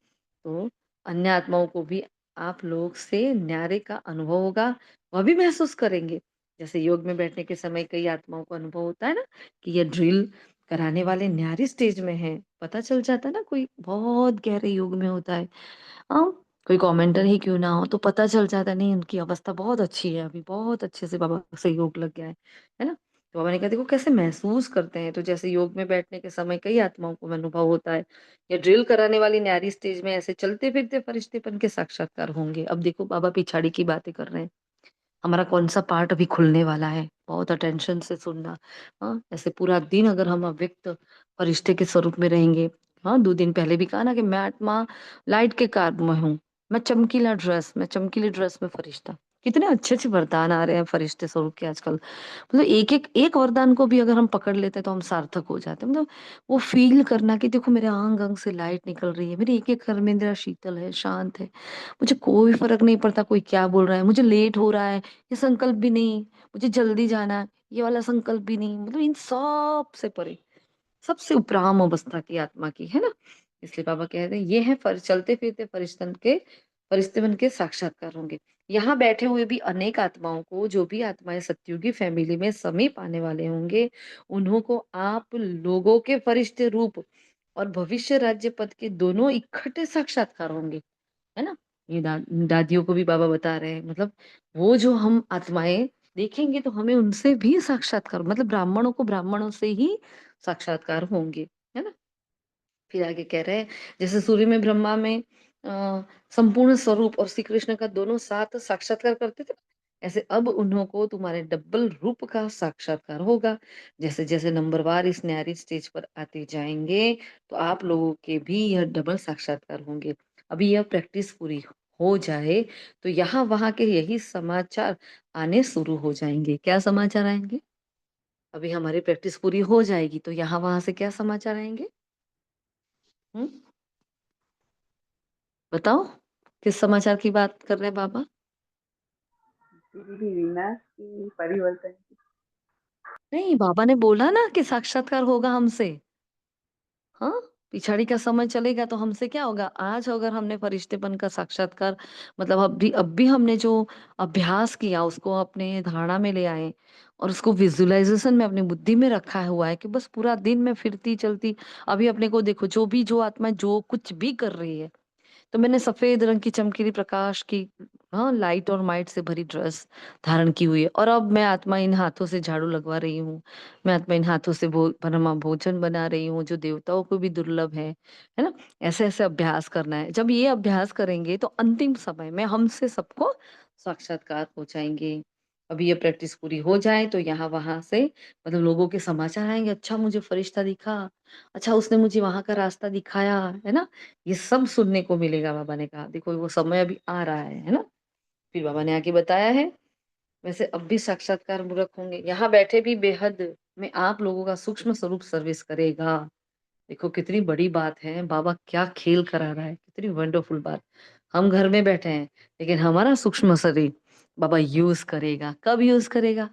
A: तो अन्य आत्माओं को भी आप लोग से न्यारे का अनुभव होगा, वह भी महसूस करेंगे। जैसे योग में बैठने के समय कई आत्माओं को अनुभव होता है ना कि ये ड्रिल कराने वाले न्यारी स्टेज में हैं, पता चल जाता है ना कोई बहुत गहरे योग में होता है। हाँ, कोई कमेंटर ही क्यों ना हो तो पता चल जाता है नहीं उनकी अवस्था बहुत अच्छी है, अभी बहुत अच्छे से बाबा से योग लग गया है ना? तो बाबा ने कहा देखो कैसे महसूस करते हैं, तो जैसे योग में बैठने के समय कई आत्माओं को अनुभव होता है या ड्रिल कराने वाली न्यारी स्टेज में ऐसे चलते-फिरते फरिश्तेपन के साक्षात्कार होंगे। अब देखो बाबा पिछाड़ी की बातें कर रहे हैं। हमारा कौन-सा पार्ट अभी खुलने वाला है, बहुत अटेंशन से सुनना। हाँ, ऐसे पूरा दिन अगर हम अव्यक्त फरिश्ते के स्वरूप में रहेंगे, हाँ, 2 दिन पहले भी कहा ना कि मैं आत्मा लाइट के कार्य में हूँ, मैं चमकीली ड्रेस में फरिश्ता। कितने अच्छे-अच्छे वरदान आ रहे हैं फरिश्ते स्वरूप के आजकल। मतलब एक वरदान को भी अगर हम पकड़ लेते हैं तो हम सार्थक हो जाते हैं। मतलब वो फ़ील करना कि देखो मेरे अंग-अंग से लाइट निकल रही है, मेरी एक-एक कर्मेंद्रिय शीतल है, शांत है। मुझे कोई फ़र्क नहीं पड़ता कोई क्या बोल रहा है, मुझे लेट हो रहा है, ये संकल्प भी नहीं, मुझे जल्दी जाना है, ये वाला संकल्प भी नहीं। मतलब इन सब से परे, सबसे उपराम अवस्था की आत्मा की, है ना? इसलिए बाबा कह रहे हैं ये है चलते-फिरते फरिश्तेपन के साक्षात्कार होंगे। यहाँ बैठे हुए भी अनेक आत्माओं को जो भी आत्माएँ सतयुगी फैमिली में समीप आने वाले होंगे, उन्हों को आप लोगों के फरिश्ते रूप और भविष्य राज्य पद के दोनों इकट्ठे साक्षात्कार होंगे। है ना? ये दादियों को भी बाबा बता रहे हैं मतलब वो जो हम आत्माएँ देखेंगे तो हमें उनसे भी साक्षात्कार मतलब ब्राह्मणों को ब्राह्मणों से ही साक्षात्कार होंगे, है ना? फिर आगे कह रहे हैं जैसे सूर्य में ब्रह्मा में संपूर्ण स्वरूप और श्री कृष्ण का दोनों साथ साक्षात्कार करते थे, ऐसे अब उन्हों को तुम्हारे डबल रूप का साक्षात्कार होगा। जैसे-जैसे नंबरवार इस न्यारी स्टेज पर आते जाएँगे, तो आप लोगों के भी यह डबल साक्षात्कार होंगे। अभी यह प्रैक्टिस पूरी हो जाए, तो यहाँ-वहाँ के यही समाचार आने शुरू हो जाएँगे। क्या समाचार आएँगे? अभी हमारी प्रैक्टिस पूरी हो जाएगी, तो यहाँ-वहाँ से क्या समाचार आएँगे? हुँ? बताओ, किस समाचार की बात कर रहे हैं बाबा?
H: पीढ़ी विनाश की परिवर्तन की।
A: नहीं, बाबा ने बोला ना कि साक्षात्कार होगा हमसे। हाँ, पिछाड़ी का समय चलेगा तो हमसे क्या होगा? आज अगर हमने फरिश्तेपन का साक्षात्कार मतलब अब भी हमने जो अभ्यास किया उसको अपने धारणा में ले आए और उसको विज़ुअलाइज़ेशन में अपनी बुद्धि में रखा हुआ है कि बस पूरा दिन मैं फिरती-चलती अभी अपने को देखो जो आत्मा जो कुछ भी कर रही है तो मैंने सफ़ेद रंग की चमकीली प्रकाश की हाँ, लाइट और माइट से भरी ड्रेस धारण की हुई है और अब मैं आत्मा इन हाथों से झाड़ू लगवा रही हूँ। मैं आत्मा इन हाथों से परमा भोजन बना रही हूँ, जो देवताओं को भी दुर्लभ है ना? ऐसे-ऐसे अभ्यास करना है। जब ये अभ्यास करेंगे तो अंतिम समय में हमसे सबको साक्षात्कार हो जाएँगे। अभी ये प्रैक्टिस पूरी हो जाए तो यहाँ-वहाँ से मतलब लोगों के समाचार आएँगे, अच्छा मुझे फरिश्ता दिखा, अच्छा उसने मुझे वहाँ का रास्ता दिखाया, है ना? ये सब सुनने को मिलेगा बाबा ने कहा। देखो वो समय अभी आ रहा है ना? फिर बाबा ने आगे बताया है, वैसे अब भी साक्षात्कार मूर्ख होंगे। यहाँ बैठे भी बेहद में आप लोगों का सूक्ष्म स्वरूप सर्विस करेगा। देखो कितनी बड़ी बात है, बाबा क्या खेल करा रहा है, कितनी वंडरफुल बात। हम घर में बैठे हैं, लेकिन हमारा सूक्ष्म शरीर बाबा यूज़ करेगा। कब यूज़ करेगा?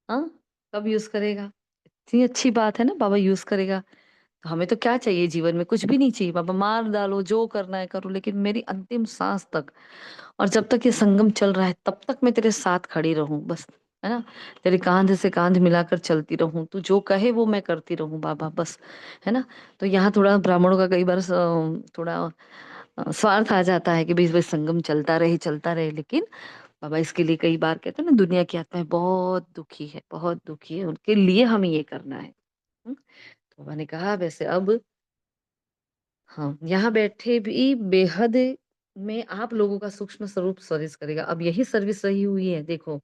A: हाँ? कब यूज़ करेगा? इतनी अच्छी बात है ना बाबा यूज़ करेगा। तो हमें तो क्या चाहिए जीवन में? कुछ भी नहीं चाहिए बाबा मार डालो, जो करना है करो लेकिन मेरी अंतिम साँस तक और जब तक ये संगम चल रहा है तब तक मैं तेरे साथ खड़ी रहूँ बस, है ना? तेरे काँधे से काँध मिलाकर चलती रहूँ, तू जो कहे वो मैं करती रहूँ बाबा बस, है ना? तो यहाँ थोड़ा ब्राह्मणों का कई बार थोड़ा स्वार्थ आ जाता है कि भई बस संगम चलता रहे लेकिन बाबा इसके लिए कई बार कहते हैं ना दुनिया की आत्माएँ बहुत दुखी है, उनके लिए हमें ये करना है। हुँ? तो बाबा ने कहा वैसे अब हाँ, यहाँ बैठे भी बेहद में आप लोगों का सूक्ष्म स्वरूप सर्विस करेगा। अब यही सर्विस रही हुई है देखो,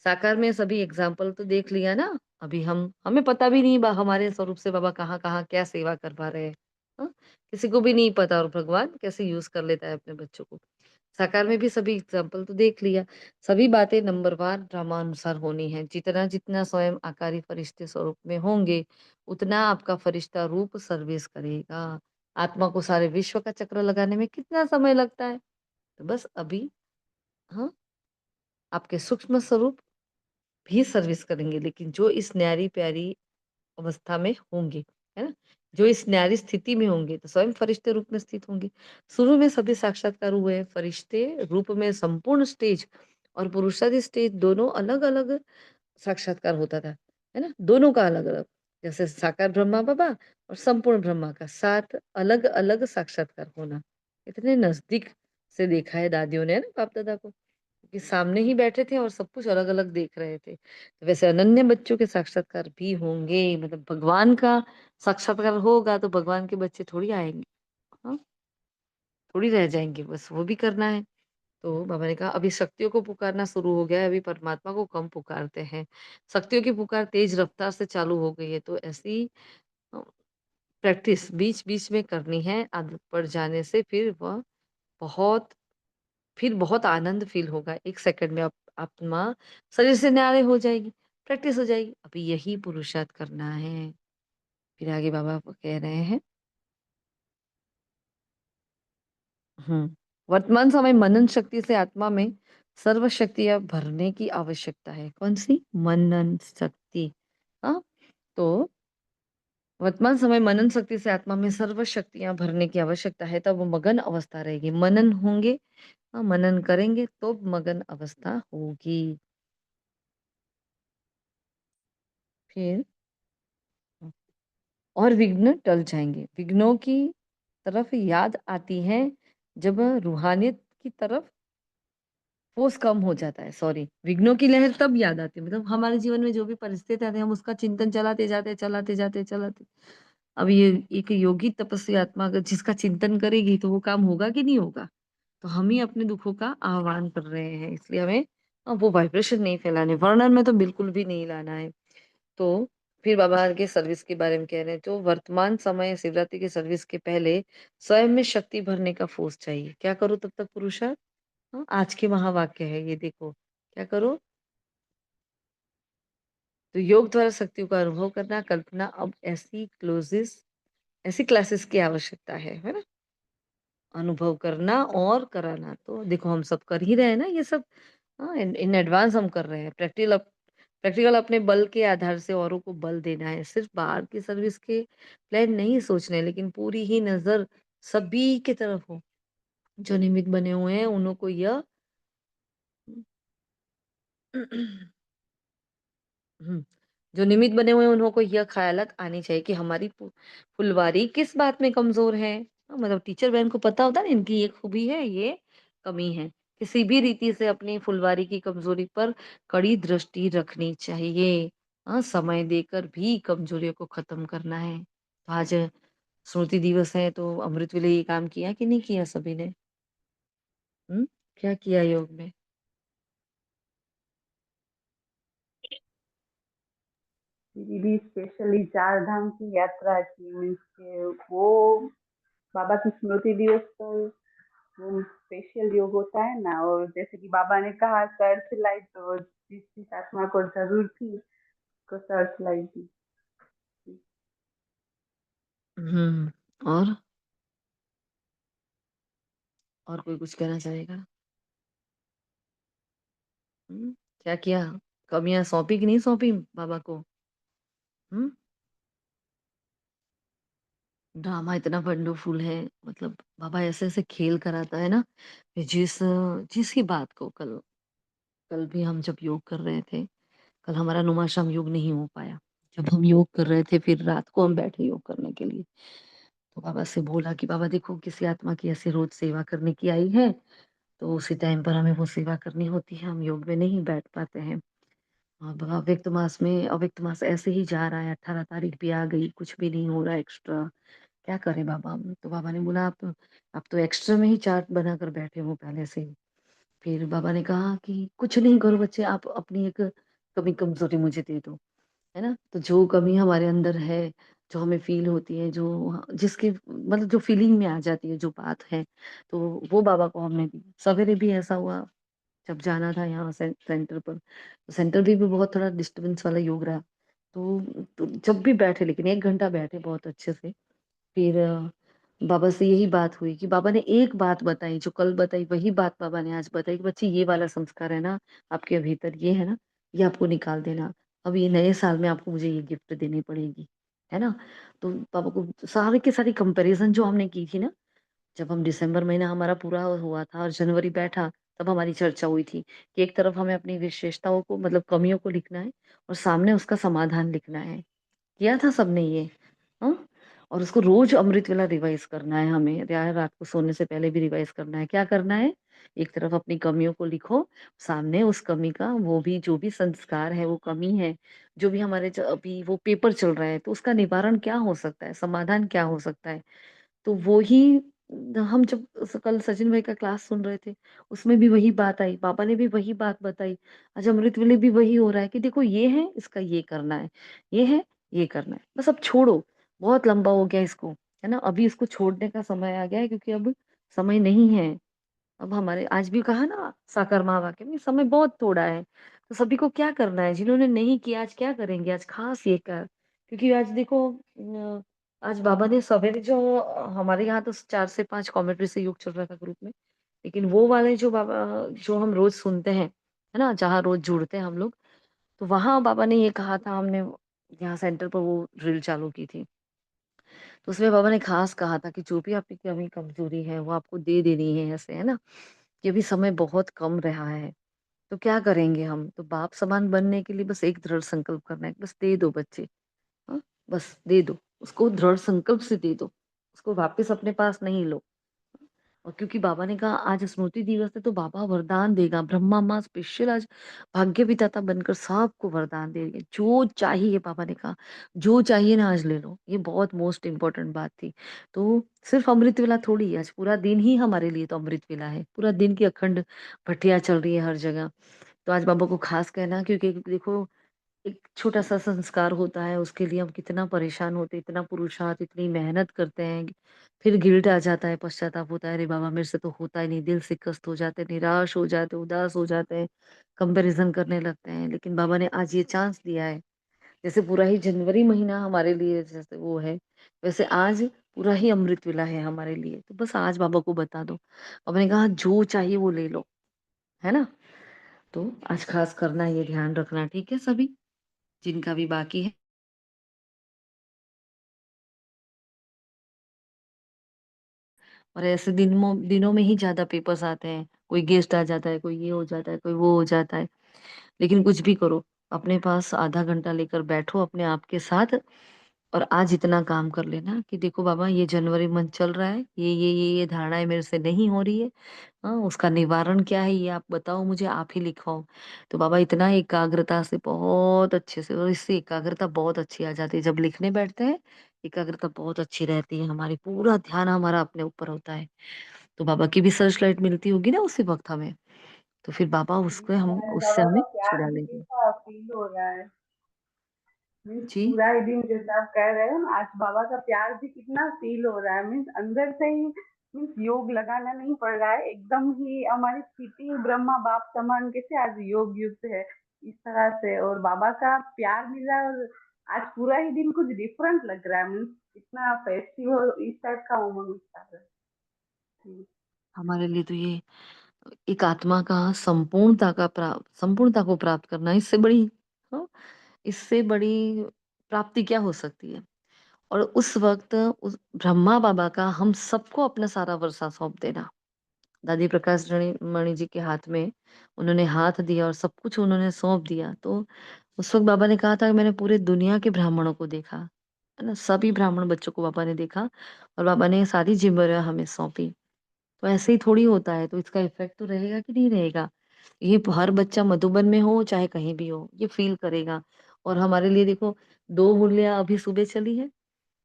A: साकार में सभी एग्ज़ाम्पल तो देख लिया ना, अभी हमें पता भी नहीं हमारे स्वरूप से बाबा कहाँ-कहाँ क्या सेवा करवा रहे हैं। हाँ? किसी को भी नहीं पता और भगवान कैसे यूज़ कर लेता है अपने बच्चों को। साकार में भी सभी एग्जाम्पल तो देख लिया। सभी बातें नंबरवार ड्रामानुसार होनी है। जितना-जितना स्वयं आकारी फरिश्ते स्वरूप में होंगे, उतना आपका फरिश्ता रूप सर्विस करेगा। आत्मा को सारे विश्व का चक्र लगाने में कितना समय लगता है? तो बस अभी हाँ, आपके सूक्ष्म स्वरूप भी सर्विस करेंगे, लेकिन जो इस न्यारी-प्यारी अवस्था में होंगे, है ना? जो इस न्यारी स्थिति में होंगे, तो स्वयं फरिश्ते रूप में स्थित होंगे। शुरू में सभी साक्षात्कार हुए हैं, फरिश्ते रूप में संपूर्ण स्टेज और पुरुषादि स्टेज दोनों अलग-अलग साक्षात्कार होता था, है ना? दोनों का अलग-अलग। जैसे साकार ब्रह्मा बाबा और संपूर्ण ब्रह्मा का 7 अलग-अलग साक्षात्कार होना। इतने नज़दीक से देखा है दादियों ने, है ना, बाप-दादा को। कि सामने ही बैठे थे और सब कुछ अलग-अलग देख रहे थे। तो वैसे अनन्य बच्चों के साक्षात्कार भी होंगे, मतलब भगवान का साक्षात्कार होगा तो भगवान के बच्चे थोड़ी आएँगे, हाँ? थोड़ी रह जाएँगे, बस वो भी करना है। तो बाबा ने कहा अभी शक्तियों को पुकारना शुरू हो गया है, अभी परमात्मा को कम पुकारते हैं। शक्तियों की पुकार तेज रफ्तार से चालू हो गई है, तो ऐसी अ, प्रैक्टिस बीच-बीच में करनी है। आदत पड़ जाने से बहुत फिर बहुत आनंद फ़ील होगा। 1 सेकंड में आत्मा शरीर से न्यारे हो जाएगी, प्रैक्टिस हो जाएगी। अभी यही पुरुषार्थ करना है। फिर आगे बाबा कह रहे हैं वर्तमान समय मनन शक्ति से आत्मा में सर्व शक्तियाँ भरने की आवश्यकता है। कौन-सी? मनन शक्ति। हाँ, तो वर्तमान समय मनन शक्ति से आत्मा में सर्व शक्तियाँ भरने की आवश्यकता है, तब मगन अवस्था रहेगी। मनन होंगे, मनन करेंगे तो मगन अवस्था होगी। फिर और विघ्न टल जाएँगे। विघ्नों की तरफ याद आती है जब रूहानियत की तरफ फ़ोर्स कम हो जाता है, सॉरी। विघ्नों की लहर तब याद आती है, मतलब हमारे जीवन में जो भी परिस्थिति आती है, हम उसका चिंतन चलाते जाते हैं, चलाते जाते हैं, चलाते। अब ये एक योगी तपस्वी आत्मा अगर जिसका चिंतन करेगी तो वो काम होगा कि नहीं होगा? तो हम ही अपने दुखों का आह्वान कर रहे हैं, इसलिए हमें वो वाइब्रेशन नहीं फैलाने, वर्णन में तो बिल्कुल भी नहीं लाना है। तो फिर बाबा आगे सर्विस के बारे में कह रहे हैं, तो वर्तमान समय शिवरात्रि की सर्विस के पहले स्वयं में शक्ति भरने का फ़ोर्स चाहिए। क्या करो तब तक पुरुषार्थ? आज के महावाक्य है ये देखो। क्या करो? तो योग द्वारा शक्तियों का अनुभव करना, कल्पना अब ऐसी क्लासेस की आवश्यकता है ना? अनुभव करना और कराना। तो देखो हम सब कर ही रहे हैं ना ये सब। इन इन एडवांस हम कर रहे हैं। प्रैक्टिकल अपने बल के आधार से औरों को बल देना है। सिर्फ बाहर की सर्विस के प्लान नहीं सोचने, लेकिन पूरी ही नज़र सभी की तरफ हो। जो निमित्त बने हुए हैं उन्हों को यह हुँ, जो निमित्त बने हुए हैं उन्हों को यह ख़यालात आनी चाहिए कि हमारी फुलवारी किस बात में कमज़ोर है। मतलब टीचर बहन को पता होता है ना इनकी ये खूबी है, ये कमी है। किसी भी रीति से अपनी फुलवारी की कमज़ोरी पर कड़ी दृष्टि रखनी चाहिए। समय देकर भी कमज़ोरियों को ख़त्म करना है। तो आज स्मृति दिवस है तो अमृत वेले ये काम किया कि नहीं किया सभी ने? हुँ? क्या किया योग में?
H: दीदी स्पेशली चार धाम की यात्रा की, मीन्स के वो बाबा की स्मृति दिवस पर वो स्पेशल योग होता है ना। और जैसे कि बाबा ने कहा सर्च लाइट, तो जिस जिस आत्मा को जरूर थी उसको सर्च लाइट दी।
A: हुँ, और? और कोई कुछ कहना चाहेगा? हुँ, क्या किया? कमियाँ सौंपी कि नहीं सौंपी बाबा को? हुँ? ड्रामा इतना वंडरफुल है, मतलब बाबा ऐसे-ऐसे खेल कराता है ना, कि जिस बात को कल कल भी हम जब योग कर रहे थे, कल हमारा नुमाशाम योग नहीं हो पाया। जब हम योग कर रहे थे फिर रात को हम बैठे योग करने के लिए, तो बाबा से बोला कि बाबा देखो किसी आत्मा की ऐसे रोज़ सेवा करने की आई है, तो उसी टाइम पर हमें वो सेवा करनी होती है, हम योग में नहीं बैठ पाते हैं। अब अव्यक्त मास ऐसे ही जा रहा है, 18 तारीख भी आ गई, कुछ भी नहीं हो रहा है एक्स्ट्रा, क्या करें बाबा? तो बाबा ने बोला आप तो एक्स्ट्रा में ही चार्ट बनाकर बैठे हो पहले से ही। फिर बाबा ने कहा कि कुछ नहीं करो बच्चे, आप अपनी एक कमी कमज़ोरी मुझे दे दो, है ना? तो जो कमी हमारे अंदर है, जो हमें फ़ील होती है, जो जिसकी मतलब जो फ़ीलिंग में आ जाती है जो बात है, तो वो बाबा को हमने दी। सवेरे भी ऐसा हुआ जब जाना था यहाँ सेंटर पर, तो सेंटर भी बहुत थोड़ा डिस्टर्बेंस वाला योग रहा। तो जब भी बैठे लेकिन 1 घंटा बैठे बहुत अच्छे से। फिर बाबा से यही बात हुई कि बाबा ने एक बात बताई, जो कल बताई वही बात बाबा ने आज बताई कि बच्ची ये वाला संस्कार है ना, आपके भीतर ये है ना, ये आपको निकाल देना। अब ये नए साल में आपको मुझे ये गिफ्ट देनी पड़ेगी, है ना? तो बाबा को सारी की सारी कंपैरिज़न जो हमने की थी ना, जब हम दिसंबर महीना हमारा पूरा हुआ था और जनवरी बैठा, तब हमारी चर्चा हुई थी कि एक तरफ हमें अपनी विशेषताओं को मतलब कमियों को लिखना है और सामने उसका समाधान लिखना है। किया था सबने ये, हाँ? और उसको रोज़ अमृत वेला रिवाइज़ करना है हमें, या रात को सोने से पहले भी रिवाइज़ करना है। क्या करना है? एक तरफ अपनी कमियों को लिखो, सामने उस कमी का वो भी जो भी संस्कार है, वो कमी है, जो भी हमारे अभी वो पेपर चल रहा है, तो उसका निवारण क्या हो सकता है? समाधान क्या हो सकता है? तो वो ही हम जब कल सचिन भाई का क्लास सुन रहे थे, उसमें भी वही बात आई, पापा ने भी वही बात बताई। आज अमृत वेले भी वही हो रहा है कि देखो ये है, इसका ये करना है, ये है, ये करना है। बस अब छोड़ो, बहुत लंबा हो गया इसको, है ना? अभी इसको छोड़ने का समय आ गया है क्योंकि अब समय नहीं है। अब हमारे आज भी कहा ना साकार माँ वाक्य में समय बहुत थोड़ा है। तो सभी को क्या करना है? जिन्होंने नहीं किया आज क्या करेंगे? आज खास ये कर क्योंकि आज देखो आज बाबा ने सवेरे जो हमारे यहाँ तो 4 से 5 कमेंट्री से योग चल रहा था ग्रुप में। लेकिन वो वाले जो बाबा जो हम रोज़ सुनते हैं, है ना? जहाँ रोज़ जुड़ते हैं हम लोग, तो वहाँ बाबा ने ये कहा था हमने यहाँ सेंटर पर वो ड्रिल चालू की थी। तो उसमें बाबा ने खास कहा था कि जो भी आपकी कमी कमज़ोरी है वो आपको दे देनी है ऐसे, है ना? कि अभी समय बहुत कम रहा है, तो क्या करेंगे हम? तो बाप समान बनने के लिए बस एक दृढ़ संकल्प करना है, बस दे दो बच्चे, हाँ? बस दे दो, उसको दृढ़ संकल्प से दे दो, उसको वापस अपने पास नहीं लो। और क्योंकि बाबा ने कहा आज स्मृति दिवस है तो बाबा वरदान देगा, ब्रह्मा माँ स्पेशल आज भाग्य विधाता बनकर सबको वरदान देंगे। जो चाहिए बाबा ने कहा, जो चाहिए ना आज ले लो। ये बहुत मोस्ट इम्पोर्टेंट बात थी। तो सिर्फ अमृत वेला थोड़ी है, आज पूरा दिन ही हमारे लिए तो अमृत वेला है। पूरा दिन की अखंड भट्टियाँ चल रही है हर जगह। तो आज बाबा को खास कहना क्योंकि देखो एक छोटा-सा संस्कार होता है, उसके लिए हम कितना परेशान होते हैं, इतना पुरुषार्थ, इतनी मेहनत करते हैं। फिर गिल्ट आ जाता है, पश्चाताप होता है, अरे बाबा मेरे से तो होता ही नहीं, दिल से कष्ट हो जाते हैं, निराश हो जाते हैं, उदास हो जाते हैं, कंपैरिज़न करने लगते हैं। लेकिन बाबा ने आज ये चांस दिया है, जैसे पूरा ही जनवरी महीना हमारे लिए जैसे वो है, वैसे आज पूरा ही अमृत वेला है हमारे लिए। तो बस आज बाबा को बता दो। बाबा ने कहा जो चाहिए वो ले लो, है ना? तो आज खास करना ये ध्यान रखना, ठीक है सभी? जिनका भी बाकी है। और ऐसे दिनों में ही ज़्यादा पेपर्स आते हैं। कोई गेस्ट आ जाता है, कोई ये हो जाता है, कोई वो हो जाता है। लेकिन कुछ भी करो, अपने पास आधा घंटा लेकर बैठो अपने आप के साथ और आज इतना काम कर लेना कि देखो बाबा ये जनवरी मंथ चल रहा है, ये धारणाएँ मेरे से नहीं हो रही है। हाँ, उसका निवारण क्या है ये आप बताओ मुझे, आप ही लिखवाओ। तो बाबा इतना एकाग्रता से बहुत अच्छे से और इससे एकाग्रता बहुत अच्छी आ जाती है। जब लिखने बैठते हैं, एकाग्रता बहुत अच्छी रहती है हमारी, पूरा ध्यान हमारा अपने ऊपर होता है। तो बाबा की भी सर्च लाइट मिलती होगी ना उसी वक़्त हमें, तो फिर बाबा उसको हम उससे
H: बाबा
A: हमें
H: का प्यार
A: छुड़ा
H: भी
A: लेंगे।
H: कैसा फील हो रहा है। मीन्स
A: जी,
H: पूरा ही दिन जैसे आप कह रहे हो ना, आज बाबा का प्यार भी कितना फील हो रहा है। मीन्स अंदर से ही मीन्स योग लगाना नहीं पड़ रहा है, एकदम ही हमारी स्थिति ब्रह्मा बाप समान कैसे आज योग युक्त है इस तरह से, और बाबा का प्यार मिला और आज पूरा ही दिन कुछ डिफरेंट लग रहा है। मीन्स इतना फेस्टिवल इस टाइप का उमंग उठा है। जी।
A: हमारे लिए तो ये एक आत्मा का संपूर्णता को प्राप्त करना इससे बड़ी हाँ, इससे बड़ी प्राप्ति क्या हो सकती है? और उस वक़्त उस ब्रह्मा बाबा का हम सबको अपना सारा वर्षा सौंप देना। दादी प्रकाश मणि जी के हाथ में उन्होंने हाथ दिया और सब कुछ उन्होंने सौंप दिया। तो उस वक़्त बाबा ने कहा था कि मैंने पूरे दुनिया के ब्राह्मणों को देखा, है ना? सभी ब्राह्मण बच्चों को बाबा ने देखा और बाबा ने सारी ज़िम्मेदारियाँ हमें सौंपी। तो ऐसे ही थोड़ी होता है, तो इसका इफ़ेक्ट तो रहेगा कि नहीं रहेगा? ये हर बच्चा मधुबन में हो, चाहे कहीं भी हो, ये फ़ील करेगा। और हमारे लिए देखो 2 मुरलियाँ अभी सुबह चली है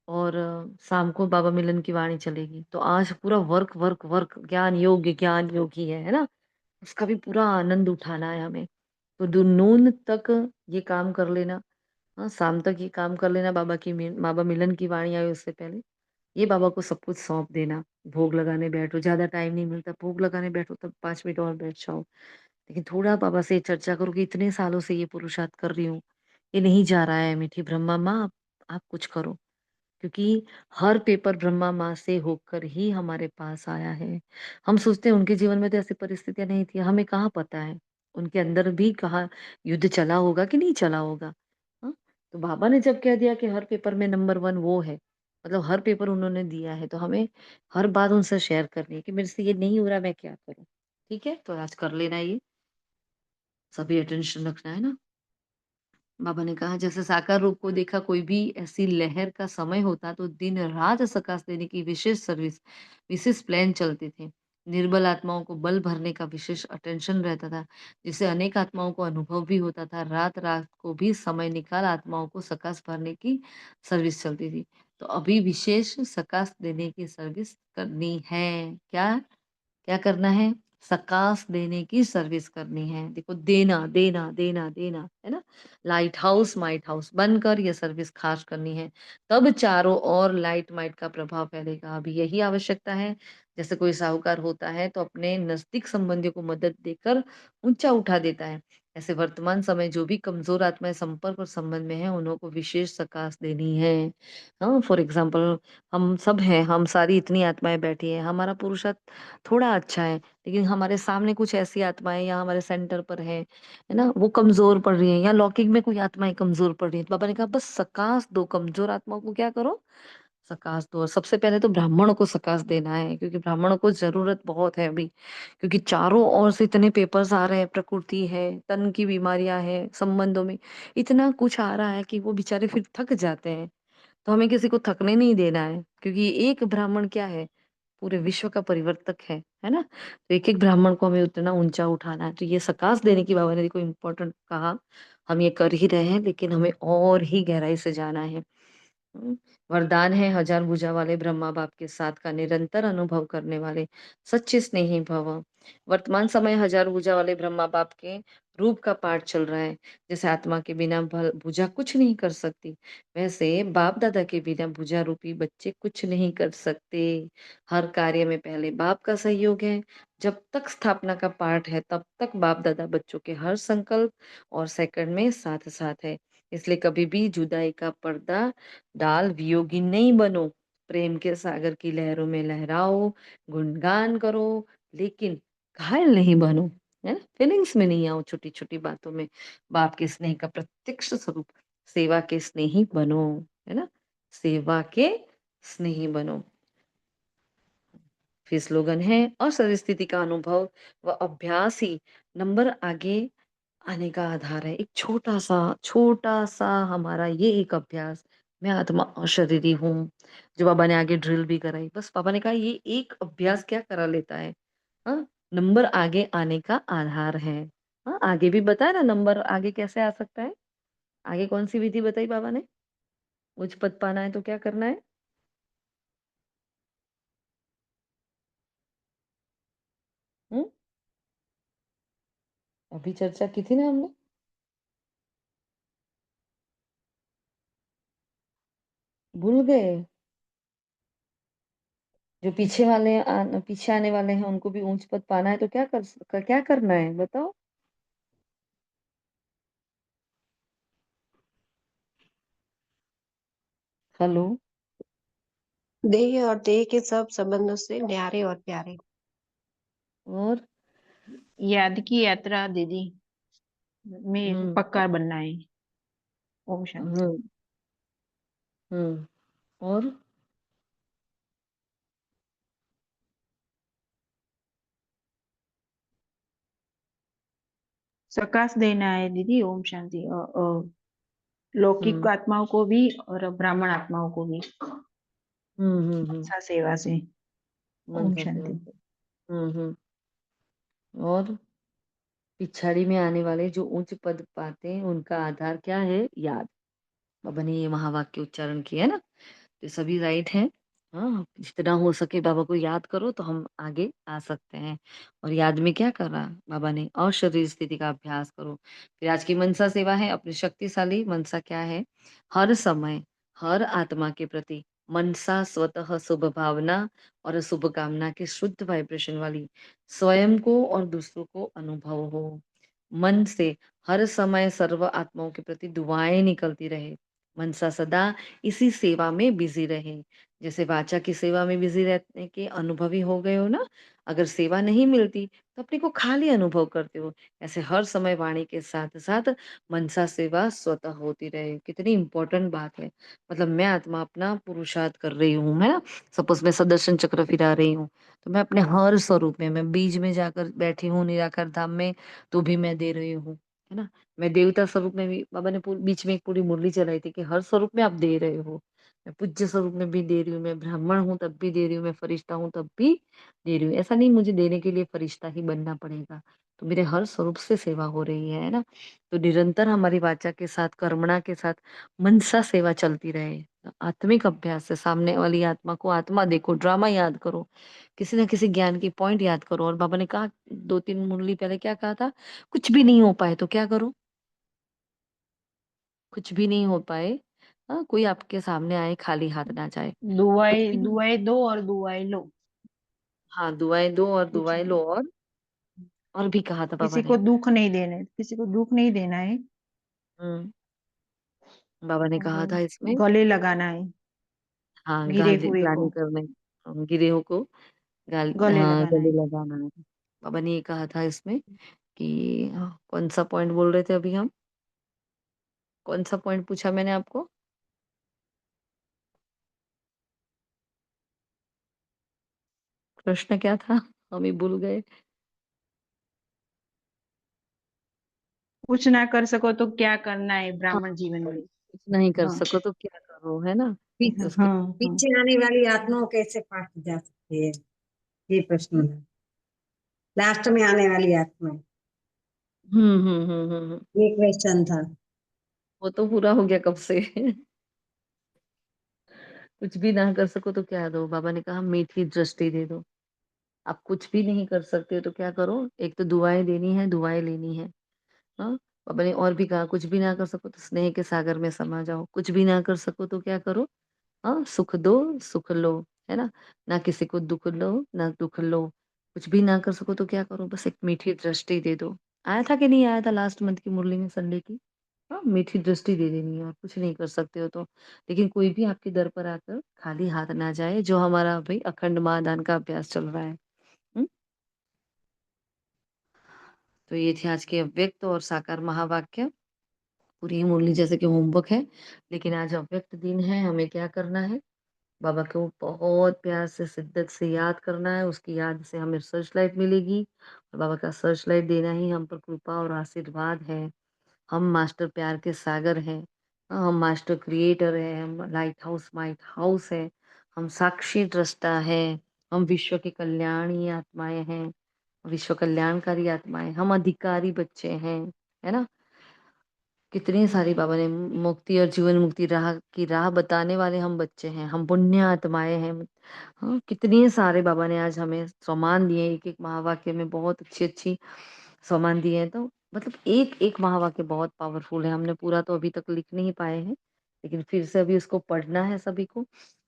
A: और शाम को बाबा मिलन की वाणी चलेगी। तो आज पूरा वर्क, वर्क, वर्क ज्ञान योग ही है ना? उसका भी पूरा आनंद उठाना है हमें। तो नून तक ये काम कर लेना हाँ, शाम तक ये काम कर लेना, बाबा मिलन की वाणी आए उससे पहले। ये बाबा को सब कुछ सौंप देना। भोग लगाने बैठो, ज़्यादा टाइम नहीं मिलता, भोग लगाने बैठो तब 5 मिनट और बैठ जाओ। लेकिन थोड़ा बाबा से चर्चा करो कि इतने सालों से ये पुरुषार्थ कर रही हूँ, ये नहीं जा रहा है, मीठी ब्रह्मा माँ आप कुछ करो। क्योंकि हर पेपर ब्रह्मा माँ से होकर ही हमारे पास आया है। हम सोचते हैं उनके जीवन में तो ऐसी परिस्थितियाँ नहीं थी, हमें कहाँ पता है, उनके अंदर भी कहाँ युद्ध चला होगा कि नहीं चला होगा। हाँ? तो बाबा ने जब कह दिया कि हर पेपर में नंबर 1 वो है, मतलब हर पेपर उन्होंने दिया है, तो हमें हर बात उनसे शेयर करनी है कि मेरे से ये नहीं हो रहा, मैं क्या करूँ? ठीक है? तो आज कर लेना ये, सभी अटेंशन रखना है ना? बाबा ने कहा जैसे साकार रूप को देखा कोई भी ऐसी लहर का समय होता तो दिन रात सकाश देने की विशेष प्लान चलते थे। निर्बल आत्माओं को बल भरने का विशेष अटेंशन रहता था, जिससे अनेक आत्माओं को अनुभव भी होता था। रात रात को भी समय निकाल आत्माओं को सकाश भरने की सर्विस चलती थी। तो अभी विशेष सकाश देने की सर्विस करनी है। क्या क्या करना है? सकाश देने की सर्विस करनी है। देखो देना, देना, देना, देना, है ना? लाइट हाउस, माइट हाउस बनकर ये सर्विस खास करनी है। तब चारों ओर लाइट माइट का प्रभाव फैलेगा। अभी यही आवश्यकता है। जैसे कोई साहूकार होता है तो अपने नज़दीक संबंधियों को मदद देकर ऊँचा उठा देता है। ऐसे वर्तमान समय जो भी कमज़ोर आत्माएँ संपर्क और संबंध में हैं, उन्हों को विशेष सकाश देनी है। हाँ, फॉर एग्ज़ाम्पल हम सब हैं, हम सारी इतनी आत्माएँ बैठी हैं, हमारा पुरुषार्थ थोड़ा अच्छा है, लेकिन हमारे सामने कुछ ऐसी आत्माएँ या हमारे सेंटर पर है ना? वो कमज़ोर पड़ रही हैं या लौकिक में कोई आत्माएँ कमज़ोर पड़ रही हैं। तो बाबा ने कहा बस सकाश दो, कमज़ोर आत्माओं को क्या करो? सकाश दो। और सबसे पहले तो ब्राह्मणों को सकाश देना है क्योंकि ब्राह्मणों को ज़रूरत बहुत है अभी। क्योंकि चारों ओर से इतने पेपर्स आ रहे हैं, प्रकृति है, तन की बीमारियाँ हैं, संबंधों में इतना कुछ आ रहा है कि वो बेचारे फिर थक जाते हैं। तो हमें किसी को थकने नहीं देना है क्योंकि एक ब्राह्मण क्या है? पूरे विश्व का परिवर्तक है ना? तो एक-एक ब्राह्मण को हमें उतना ऊँचा उठाना है। तो ये सकाश देने की बाबा ने देखो इम्पोर्टेंट कहा, हम ये कर ही रहे हैं लेकिन हमें और ही गहराई से जाना है। हुँ, वरदान है हजार भुजा वाले ब्रह्मा बाप के साथ का निरंतर अनुभव करने वाले सच्चे स्नेही भव। वर्तमान समय हजार भुजा वाले ब्रह्मा बाप के रूप का पाठ चल रहा है। जैसे आत्मा के बिना भुजा कुछ नहीं कर सकती, वैसे बाप दादा के बिना भुजा रूपी बच्चे कुछ नहीं कर सकते। हर कार्य में पहले बाप का सहयोग है। जब तक स्थापना का पाठ है तब तक बाप दादा बच्चों के हर संकल्प और सेकंड में साथ साथ है। इसलिए कभी भी जुदाई का पर्दा डाल वियोगी नहीं बनो। प्रेम के सागर की लहरों में लहराओ, गुणगान करो, लेकिन घायल नहीं बनो, है ना? फीलिंग्स में नहीं आओ छोटी-छोटी बातों में। बाप के स्नेह का प्रत्यक्ष स्वरूप सेवा के स्नेही बनो, है ना? सेवा के स्नेही बनो। फिर स्लोगन है असद स्थिति का अनुभव व अभ्यास ही नंबर आगे आने का आधार है। एक छोटा-सा हमारा ये एक अभ्यास, मैं आत्मा अशरीरी हूँ, जो बाबा ने आगे ड्रिल भी कराई। बस बाबा ने कहा ये एक अभ्यास क्या करा लेता है, हाँ? नंबर आगे आने का आधार है। हाँ, आगे भी बताया ना नंबर आगे कैसे आ सकता है? आगे कौन-सी विधि बताई बाबा ने? उच्च पद पाना है तो क्या करना है? हुँ? अभी चर्चा की थी ना हमने? भूल गए? जो पीछे आने वाले हैं उनको भी ऊंच पद पाना है तो क्या करना है बताओ? हेलो।
E: देह और देह के सब संबंधों से न्यारे और प्यारे।
A: और
I: याद की यात्रा दीदी में
A: हम्म
I: पक्का बनना है। ओम शांति।
A: हम्म हम्म और
I: सकाश देना है दीदी। ओम शांति। लौकिक
A: हम्म
I: आत्माओं को भी और ब्राह्मण आत्माओं को भी
A: हम्म
I: मनसा सेवा से। ओम
A: मनसा सेवा
I: शांति।
A: से। हम्म और पिछाड़ी में आने वाले जो उच्च पद पाते हैं उनका आधार क्या है? याद। बाबा ने ये महावाक्य उच्चारण किया है ना, तो सभी राइट हैं। हाँ, जितना हो सके बाबा को याद करो तो हम आगे आ सकते हैं। और याद में क्या करा बाबा ने? अशरीर स्थिति का अभ्यास करो। फिर आज की मनसा सेवा है, अपनी शक्तिशाली मनसा क्या है? हर समय, हर आत्मा के प्रति मनसा स्वतः शुभ भावना और शुभ कामना की शुद्ध वाइब्रेशन वाली स्वयं को और दूसरों को अनुभव हो। मन से हर समय सर्व आत्माओं के प्रति दुआएं निकलती रहे। मनसा सदा इसी सेवा में बिजी रहे। जैसे वाचा की सेवा में बिजी रहने के अनुभवी हो गए हो ना, अगर सेवा नहीं मिलती तो अपने को खाली अनुभव करते हो। ऐसे हर समय वाणी के साथ साथ मनसा सेवा स्वतः होती रहे। कितनी इंपॉर्टेंट बात है। मतलब मैं आत्मा अपना पुरुषार्थ कर रही हूँ, है ना? सपोज मैं सुदर्शन चक्र फिरा रही हूँ, तो मैं अपने हर स्वरूप में, मैं बीज में जाकर बैठी हूँ निराकार धाम में, तो भी मैं दे रही हूँ, है ना? मैं देवता स्वरूप में भी, बाबा ने बीच में एक पूरी मुरली चलाई थी कि हर स्वरूप में आप दे रहे हो। मैं पूज्य स्वरूप में भी दे रही हूँ, मैं ब्राह्मण हूँ तब भी दे रही हूँ, मैं फरिश्ता हूँ तब भी दे रही हूँ। ऐसा नहीं मुझे देने के लिए फरिश्ता ही बनना पड़ेगा। तो मेरे हर स्वरूप से सेवा हो रही है ना? तो निरंतर हमारी वाचा के साथ, कर्मणा के साथ मनसा सेवा चलती रहे। आत्मिक अभ्यास से सामने वाली आत्मा को आत्मा देखो, ड्रामा याद करो, किसी न किसी ज्ञान की पॉइंट याद करो। और बाबा ने कहा 2-3 मुरली पहले क्या कहा था? कुछ भी नहीं हो पाए तो क्या करो? कुछ भी नहीं हो पाए, कोई आपके सामने आए खाली हाथ ना जाए। कुछ
I: दुआएं
A: भी नहीं,
I: दुआएं दो और दुआएं लो।
A: हाँ, दुआएँ दो और
I: कुछ
A: दुआएँ
I: नहीं,
A: लो। और भी कहा था बाबा
I: किसी
A: ने।
I: को दुख नहीं देने, किसी को दुख नहीं देना है।
A: हुँ, बाबा ने कहा था
I: और
A: इसमें,
I: गले लगाना है
A: हाँ,
I: गिरे हुए
A: ग्लानि
I: को,
A: करने, गिरेहों को
I: गले
A: हाँ,
I: लगाना
A: गले
I: है।
A: लगाना है। बाबा ने ये कहा था इसमें कि कौन-सा पॉइंट बोल रहे थे अभी हम? कौन-सा पॉइंट पूछा मैंने आपको? प्रश्न क्या था? हम ही भूल गए।
I: कुछ ना कर सको तो क्या करना है
A: हाँ,
I: ब्राह्मण जीवन में।
A: कुछ नहीं कर
I: हाँ
A: सको तो क्या करो, है ना?
B: पीछे
A: उसके
I: हाँ हाँ।
B: पीछे आने वाली आत्माओं कैसे पाट जा सकती है, ये प्रश्न है। लास्ट में आने वाली आत्मा,
A: हुँ।
B: ये क्वेश्चन था।
A: वो तो पूरा हो गया कब से। कुछ भी ना कर सको तो क्या दो? बाबा ने कहा मीठी दृष्टि दे दो। आप कुछ भी नहीं कर सकते हो तो क्या करो? एक तो दुआएँ देनी है, दुआएँ लेनी है। हाँ? बाबा ने और भी कहा कुछ भी ना कर सको तो स्नेह के सागर में समा जाओ। कुछ भी ना कर सको तो क्या करो? हाँ, सुख दो, सुख लो, है ना? ना किसी को दुःख दो, ना दुःख लो। कुछ भी ना कर सको तो क्या करो? बस एक मीठी दृष्टि दे दो। आया था कि नहीं आया था लास्ट मंथ की मुरली में संडे की? हाँ, मीठी दृष्टि दे देनी है और कुछ नहीं कर सकते हो तो। लेकिन कोई भी आपके दर पर आकर खाली हाथ ना जाए, जो हमारा भई अखंड महादान का अभ्यास चल रहा है। हुँ? तो ये थे आज के अव्यक्त और साकार महावाक्य। पूरी मुरली जैसे कि होमवर्क है, लेकिन आज अव्यक्त दिन है, हमें क्या करना है? बाबा को बहुत प्यार से, शिद्दत से याद करना है, उसकी याद से हमें सर्च लाइट मिलेगी और बाबा का सर्च लाइट देना ही हम पर कृपा और आशीर्वाद है। हम मास्टर प्यार के सागर हैं, हम मास्टर क्रिएटर हैं, हम लाइट हाउस माइट हाउस है, हम साक्षी दृष्टा है, हम विश्व के कल्याणी आत्माएँ हैं, विश्व कल्याणकारी आत्माएँ, हम अधिकारी बच्चे हैं, है ना? कितनी सारी बाबा ने मुक्ति और जीवन मुक्ति राह बताने वाले हम बच्चे हैं, हम पुण्य आत्माएँ हैं। हाँ, कितने सारे बाबा ने आज हमें सम्मान दिए, एक-एक महावाक्य में बहुत अच्छी-अच्छी सम्मान दिए हैं। तो मतलब एक-एक महावाक्य बहुत पावरफुल है, हमने पूरा तो अभी तक लिख नहीं पाए हैं, लेकिन फिर से अभी उसको पढ़ना है सभी को।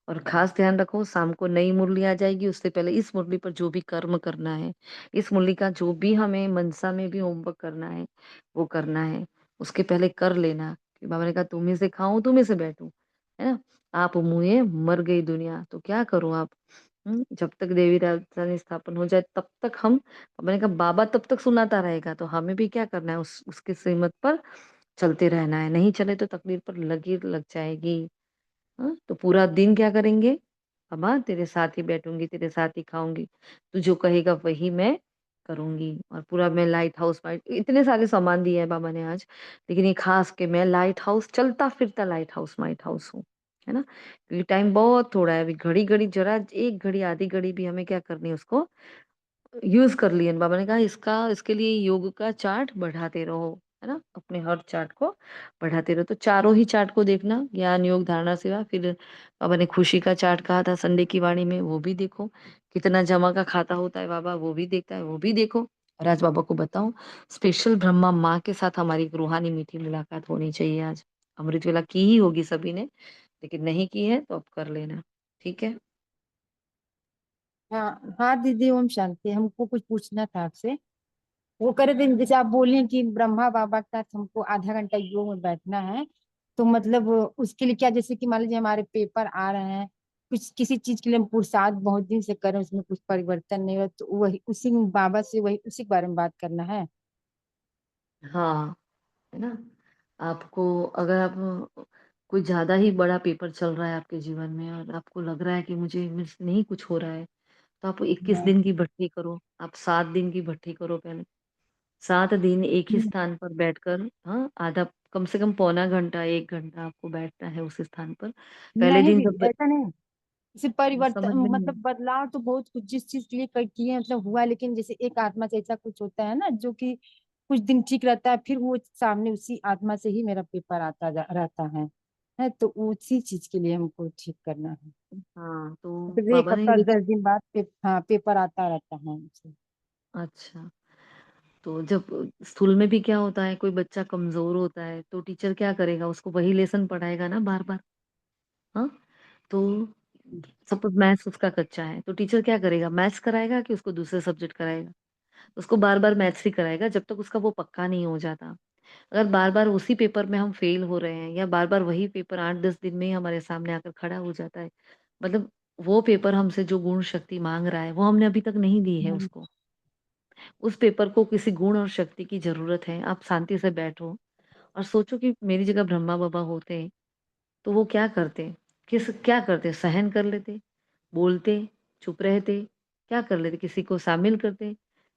A: और ख़ास ध्यान रखो शाम को नई मुरली आ जाएगी, उससे पहले इस मुरली पर जो भी कर्म करना है, इस मुरली का जो भी हमें मनसा में भी होमवर्क करना है, वो करना है। उसके पहले कर लेना कि बाबा ने कहा तुम ही से खाऊँ, तुम ही से बैठूँ, है ना? आप मुए मर गई दुनिया, तो क्या करो आप? जब तक देवी राजधानी स्थापन हो जाए तब तक हम, मैंने कहा बाबा तब तक सुनाता रहेगा तो हमें भी क्या करना है, उसकी श्रीमत पर चलते रहना है, नहीं चले तो तकदीर पर लकीर लग जाएगी। हाँ, तो पूरा दिन क्या करेंगे? अम्मा तेरे साथ ही बैठूंगी, तेरे साथ ही खाऊंगी, तू जो कहेगा वही मैं करूंगी। और पूरा मैं लाइट हाउस वाइट इतने सारे सामान दिए हैं बाबा ने आज, लेकिन ये खास के मैं लाइट हाउस चलता फिरता लाइट हाउस माइट हाउस हूँ, है ना? क्योंकि टाइम बहुत थोड़ा है, अभी घड़ी घड़ी जरा एक घड़ी आधी घड़ी भी हमें क्या करनी है, उसको यूज कर लिए। बाबा ने कहा इसका इसके लिए योग का चार्ट बढ़ाते रहो, है ना? अपने हर चार्ट को बढ़ाते रहो। तो चारों ही चार्ट को देखना, ज्ञान, योग, धारणा, सेवा। फिर बाबा ने खुशी का चार्ट कहा था संडे की वाणी में, वो भी देखो। कितना जमा का खाता होता है बाबा, वो भी देखता है, वो भी देखो। और आज बाबा को बताऊँ, स्पेशल ब्रह्मा माँ के साथ हमारी एक रूहानी मीठी मुलाकात होनी चाहिए आज। अमृत वेला की ही होगी सभी ने, लेकिन नहीं की है तो अब कर लेना, ठीक है?
D: हाँ हाँ दीदी, ओम शांति। हमको कुछ पूछना था आपसे। वो करे थे जैसे आप बोले कि ब्रह्मा बाबा के साथ हमको आधा घंटा योग में बैठना है, तो मतलब उसके लिए क्या, जैसे कि मान लीजिए हमारे पेपर आ रहे हैं, कुछ किसी चीज के लिए हम पुरुषार्थ बहुत दिन से कर रहे हैं, उसमें कुछ परिवर्तन नहीं हुआ, तो वही उसी बाबा से वही उसी के बारे में बात करना है।
A: हाँ, है ना? आपको अगर आप कोई ज़्यादा ही बड़ा पेपर चल रहा है आपके जीवन में और आपको लग रहा है कि मुझे मुझसे नहीं कुछ हो रहा है, तो आप 21
D: हाँ।
A: दिन की भट्ठी करो, आप 7 दिन की भट्ठी करो पहले। 7 दिन एक ही स्थान पर बैठकर, हाँ, आधा, कम से कम पौना घंटा, 1 घंटा आपको बैठना है उस स्थान पर। पहले
D: नहीं
A: दिन
D: दीदी,
A: जब
D: ऐसा नहीं। जैसे परिवर्तन
A: समझ में नहीं
D: मतलब बदलाव तो बहुत कुछ जिस चीज के लिए किए मतलब हुआ, लेकिन जैसे एक आत्मा से ऐसा कुछ होता है ना, जो कि कुछ दिन ठीक रहता है, फिर वो सामने उसी आत्मा से ही मेरा पेपर रहता है तो उसी चीज के लिए हमको ठीक करना है।
A: हाँ, तो
D: फिर एक
A: बाबा ने
D: हफ्ता
A: ये
D: 10 दिन बाद हाँ पेपर आता रहता है हमसे।
A: अच्छा, तो जब स्कूल में भी क्या होता है, कोई बच्चा कमज़ोर होता है, तो टीचर क्या करेगा? उसको वही लेसन पढ़ाएगा ना बार-बार, हाँ? तो सपोज़ मैथ्स उसका कच्चा है, तो टीचर क्या करेगा? मैथ्स कराएगा कि उसको दूसरे सब्जेक्ट कराएगा? उसको बार-बार मैथ्स ही कराएगा जब तक उसका वो पक्का नहीं हो जाता। अगर बार-बार उसी पेपर में हम फेल हो रहे हैं या बार-बार वही पेपर 8-10 दिन में ही हमारे सामने आकर खड़ा हो जाता है, मतलब वो पेपर हमसे जो गुण शक्ति माँग रहा है, वो हमने अभी तक नहीं दी है
D: हम्म।
A: उसको। उस पेपर को किसी गुण और शक्ति की ज़रूरत है। आप शांति से बैठो और सोचो कि मेरी जगह ब्रह्मा बाबा होते, तो वो क्या करते? क्या करते? सहन कर लेते? बोलते? चुप रहते? क्या कर लेते? किसी को शामिल करते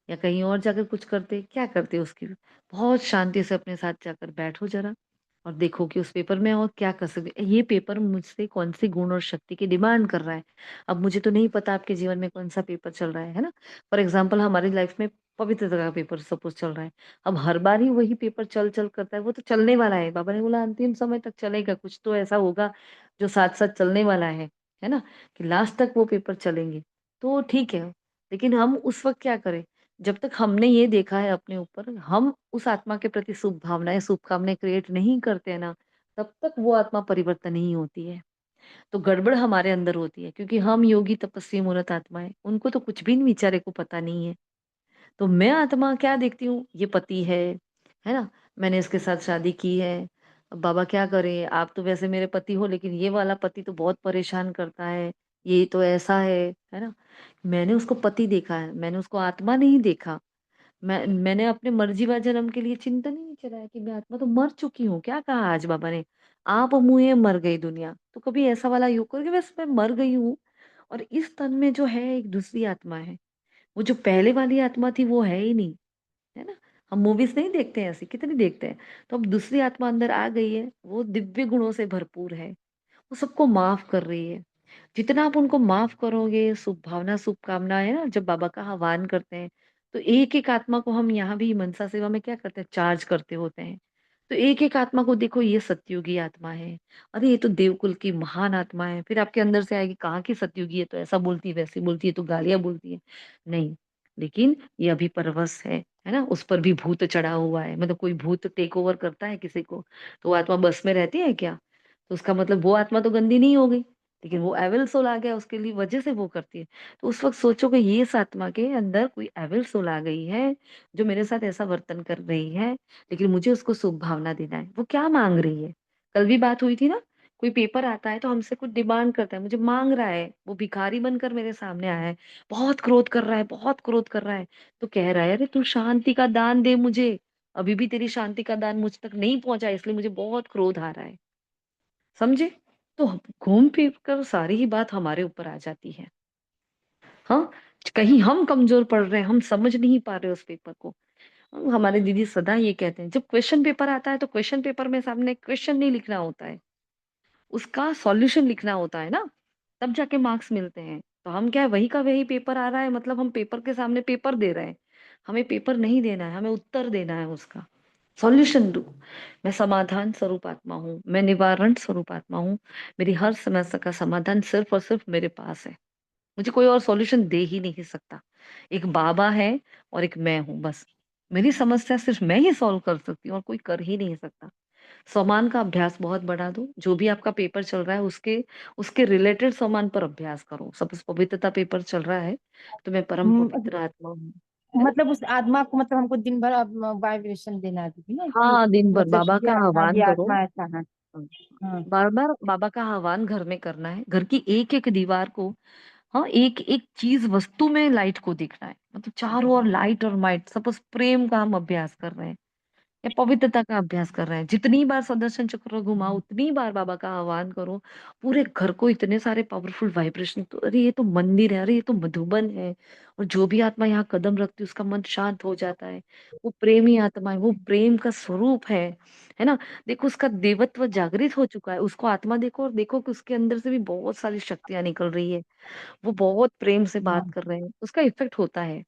A: या कहीं और जाकर कुछ करते? क्या करते उसकी बहुत शांति से अपने साथ जाकर बैठो ज़रा और देखो कि उस पेपर में और क्या कर सकते। ये पेपर मुझसे कौन-सी गुण और शक्ति की डिमांड कर रहा है। अब मुझे तो नहीं पता आपके जीवन में कौन-सा पेपर चल रहा है ना? फॉर एग्ज़ाम्पल हमारी लाइफ़ में पवित्रता का पेपर सपोज़ चल रहा है। अब हर बार ही वही पेपर चल-चल करता है, वो तो चलने वाला है। बाबा ने बोला अंतिम समय तक चलेगा, कुछ तो ऐसा होगा जो साथ-साथ चलने वाला है ना? कि लास्ट तक वो पेपर चलेंगे, तो ठीक है। लेकिन हम उस वक़्त क्या करें? जब तक हमने ये देखा है अपने ऊपर, हम उस आत्मा के प्रति शुभ भावनाएँ, शुभकामनाएँ क्रिएट नहीं करते हैं ना, तब तक वो आत्मा परिवर्तन नहीं होती है। तो गड़बड़ हमारे अंदर होती है क्योंकि हम योगी तपस्वी मूर्त आत्माएँ, उनको तो कुछ भी बेचारे को पता नहीं है। तो मैं आत्मा क्या देखती हूँ, ये पति है ना? मैंने इसके साथ शादी की है। अब बाबा क्या करें? आप तो वैसे मेरे पति हो लेकिन ये वाला पति तो बहुत परेशान करता है, ये तो ऐसा है ना? मैंने उसको पति देखा है, मैंने उसको आत्मा नहीं देखा। मैंने अपने मर्ज़ीवा जन्म के लिए चिंतन ही नहीं चलाया कि मैं आत्मा तो मर चुकी हूँ। क्या कहा आज बाबा ने? आप मुँहे मर गई दुनिया। तो कभी ऐसा वाला योग करो कि बस मैं मर गई हूँ और इस तन में जो है एक दूसरी आत्मा है। वो जो पहले वाली आत्मा थी वो है ही नहीं, है ना? हम मूवीज़ नहीं देखते हैं ऐसी, कितनी देखते हैं। तो अब दूसरी आत्मा अंदर आ गई है, वो दिव्य गुणों से भरपूर है, वो सबको माफ़ कर रही है। जितना आप उनको माफ़ करोगे, शुभ भावना, शुभकामना है ना, जब बाबा का आह्वान करते हैं, तो एक-एक आत्मा को हम यहाँ भी मनसा सेवा में क्या करते हैं, चार्ज करते होते हैं। तो एक-एक आत्मा को देखो ये सतयुगी आत्मा है, अरे ये तो देवकुल की महान आत्मा है, फिर आपके अंदर से आएगी कहाँ की सतयुगी है, तो ऐसा बोलती है, वैसे बोलती है, तो गालियाँ बोलती है। नहीं, लेकिन ये अभी परवश है ना? उस पर भी भूत चढ़ा हुआ है, मतलब कोई भूत टेक ओवर करता है किसी को, तो वो आत्मा बस में रहती है क्या? तो उसका मतलब वो आत्मा तो गंदी नहीं हो गई। लेकिन वो एविल सोल आ गया उसके लिए वजह से वो करती है। तो उस वक़्त सोचो कि ये इस आत्मा के अंदर कोई एविल सोल आ गई है, जो मेरे साथ ऐसा वर्तन कर रही है, लेकिन मुझे उसको शुभ भावना देना है। वो क्या माँग रही है? कल भी बात हुई थी ना, कोई पेपर आता है तो हमसे कुछ डिमांड करता है, मुझे माँग रहा है, वो भिखारी बनकर मेरे सामने आया है, बहुत क्रोध कर रहा है, बहुत क्रोध कर रहा है। तो कह रहा है, "अरे तू शांति का दान दे मुझे, अभी भी तेरी शांति का दान मुझ तक नहीं पहुँचा इसलिए मुझे बहुत क्रोध आ रहा है।" समझे? तो घूम फिर कर सारी ही बात हमारे ऊपर आ जाती है। हाँ? कहीं हम कमज़ोर पड़ रहे हैं, हम समझ नहीं पा रहे उस पेपर को। हमारे दीदी सदा ये कहते हैं, जब क्वेश्चन पेपर आता है तो क्वेश्चन पेपर में सामने क्वेश्चन नहीं लिखना होता है, उसका सॉल्यूशन लिखना होता है ना, तब जाके मार्क्स मिलते हैं। तो हम क्या है वही का वही पेपर आ रहा है मतलब हम पेपर के सामने पेपर दे रहे हैं। हमें पेपर नहीं देना है, हमें उत्तर देना है उसका। सॉल्यूशन दो। मैं समाधान स्वरूप आत्मा हूँ, मैं निवारण स्वरूप आत्मा हूँ। मेरी हर समस्या का समाधान सिर्फ और सिर्फ मेरे पास है। मुझे कोई और सॉल्यूशन दे ही नहीं सकता। एक बाबा है और एक मैं हूँ बस। मेरी समस्या सिर्फ मैं ही सॉल्व कर सकती हूँ और कोई कर ही नहीं सकता। स्वमान का अभ्यास बहुत बढ़ा दो। जो भी आपका पेपर चल रहा है उसके उसके रिलेटेड स्वमान पर अभ्यास करो। सपोज पवित्रता पेपर चल रहा है तो मैं परम
D: हम्म,
A: पवित्र आत्मा हूँ, है ना?
D: मतलब उस आत्मा को मतलब हमको दिन भर अब वाइब्रेशन देना है दीदी ना कि
A: हाँ, दिन भर
D: मतलब
A: बाबा का आह्वान
D: ये
A: करो।
D: आत्मा ऐसा है। हाँ
A: बार बार बाबा का आह्वान घर में करना है। घर की एक एक दीवार को, हाँ, एक एक चीज वस्तु में लाइट को देखना है। मतलब चारों ओर लाइट और माइट। सपोज प्रेम का हम अभ्यास कर रहे हैं या पवित्रता का अभ्यास कर रहे हैं, जितनी बार सुदर्शन चक्र घुमाओ उतनी बार बाबा का आह्वान करो। पूरे घर को इतने सारे पावरफुल वाइब्रेशन, तो अरे ये तो मंदिर है, अरे ये तो मधुबन है। और जो भी आत्मा यहाँ कदम रखती है उसका मन शांत हो जाता है। वो प्रेमी आत्मा है, वो प्रेम का स्वरूप है ना? देखो उसका देवत्व जागृत हो चुका है। उसको आत्मा देखो और देखो कि उसके अंदर से भी बहुत सारी शक्तियां निकल रही है। वो बहुत प्रेम से बात
D: हाँ
A: कर रहे हैं, उसका इफेक्ट होता है।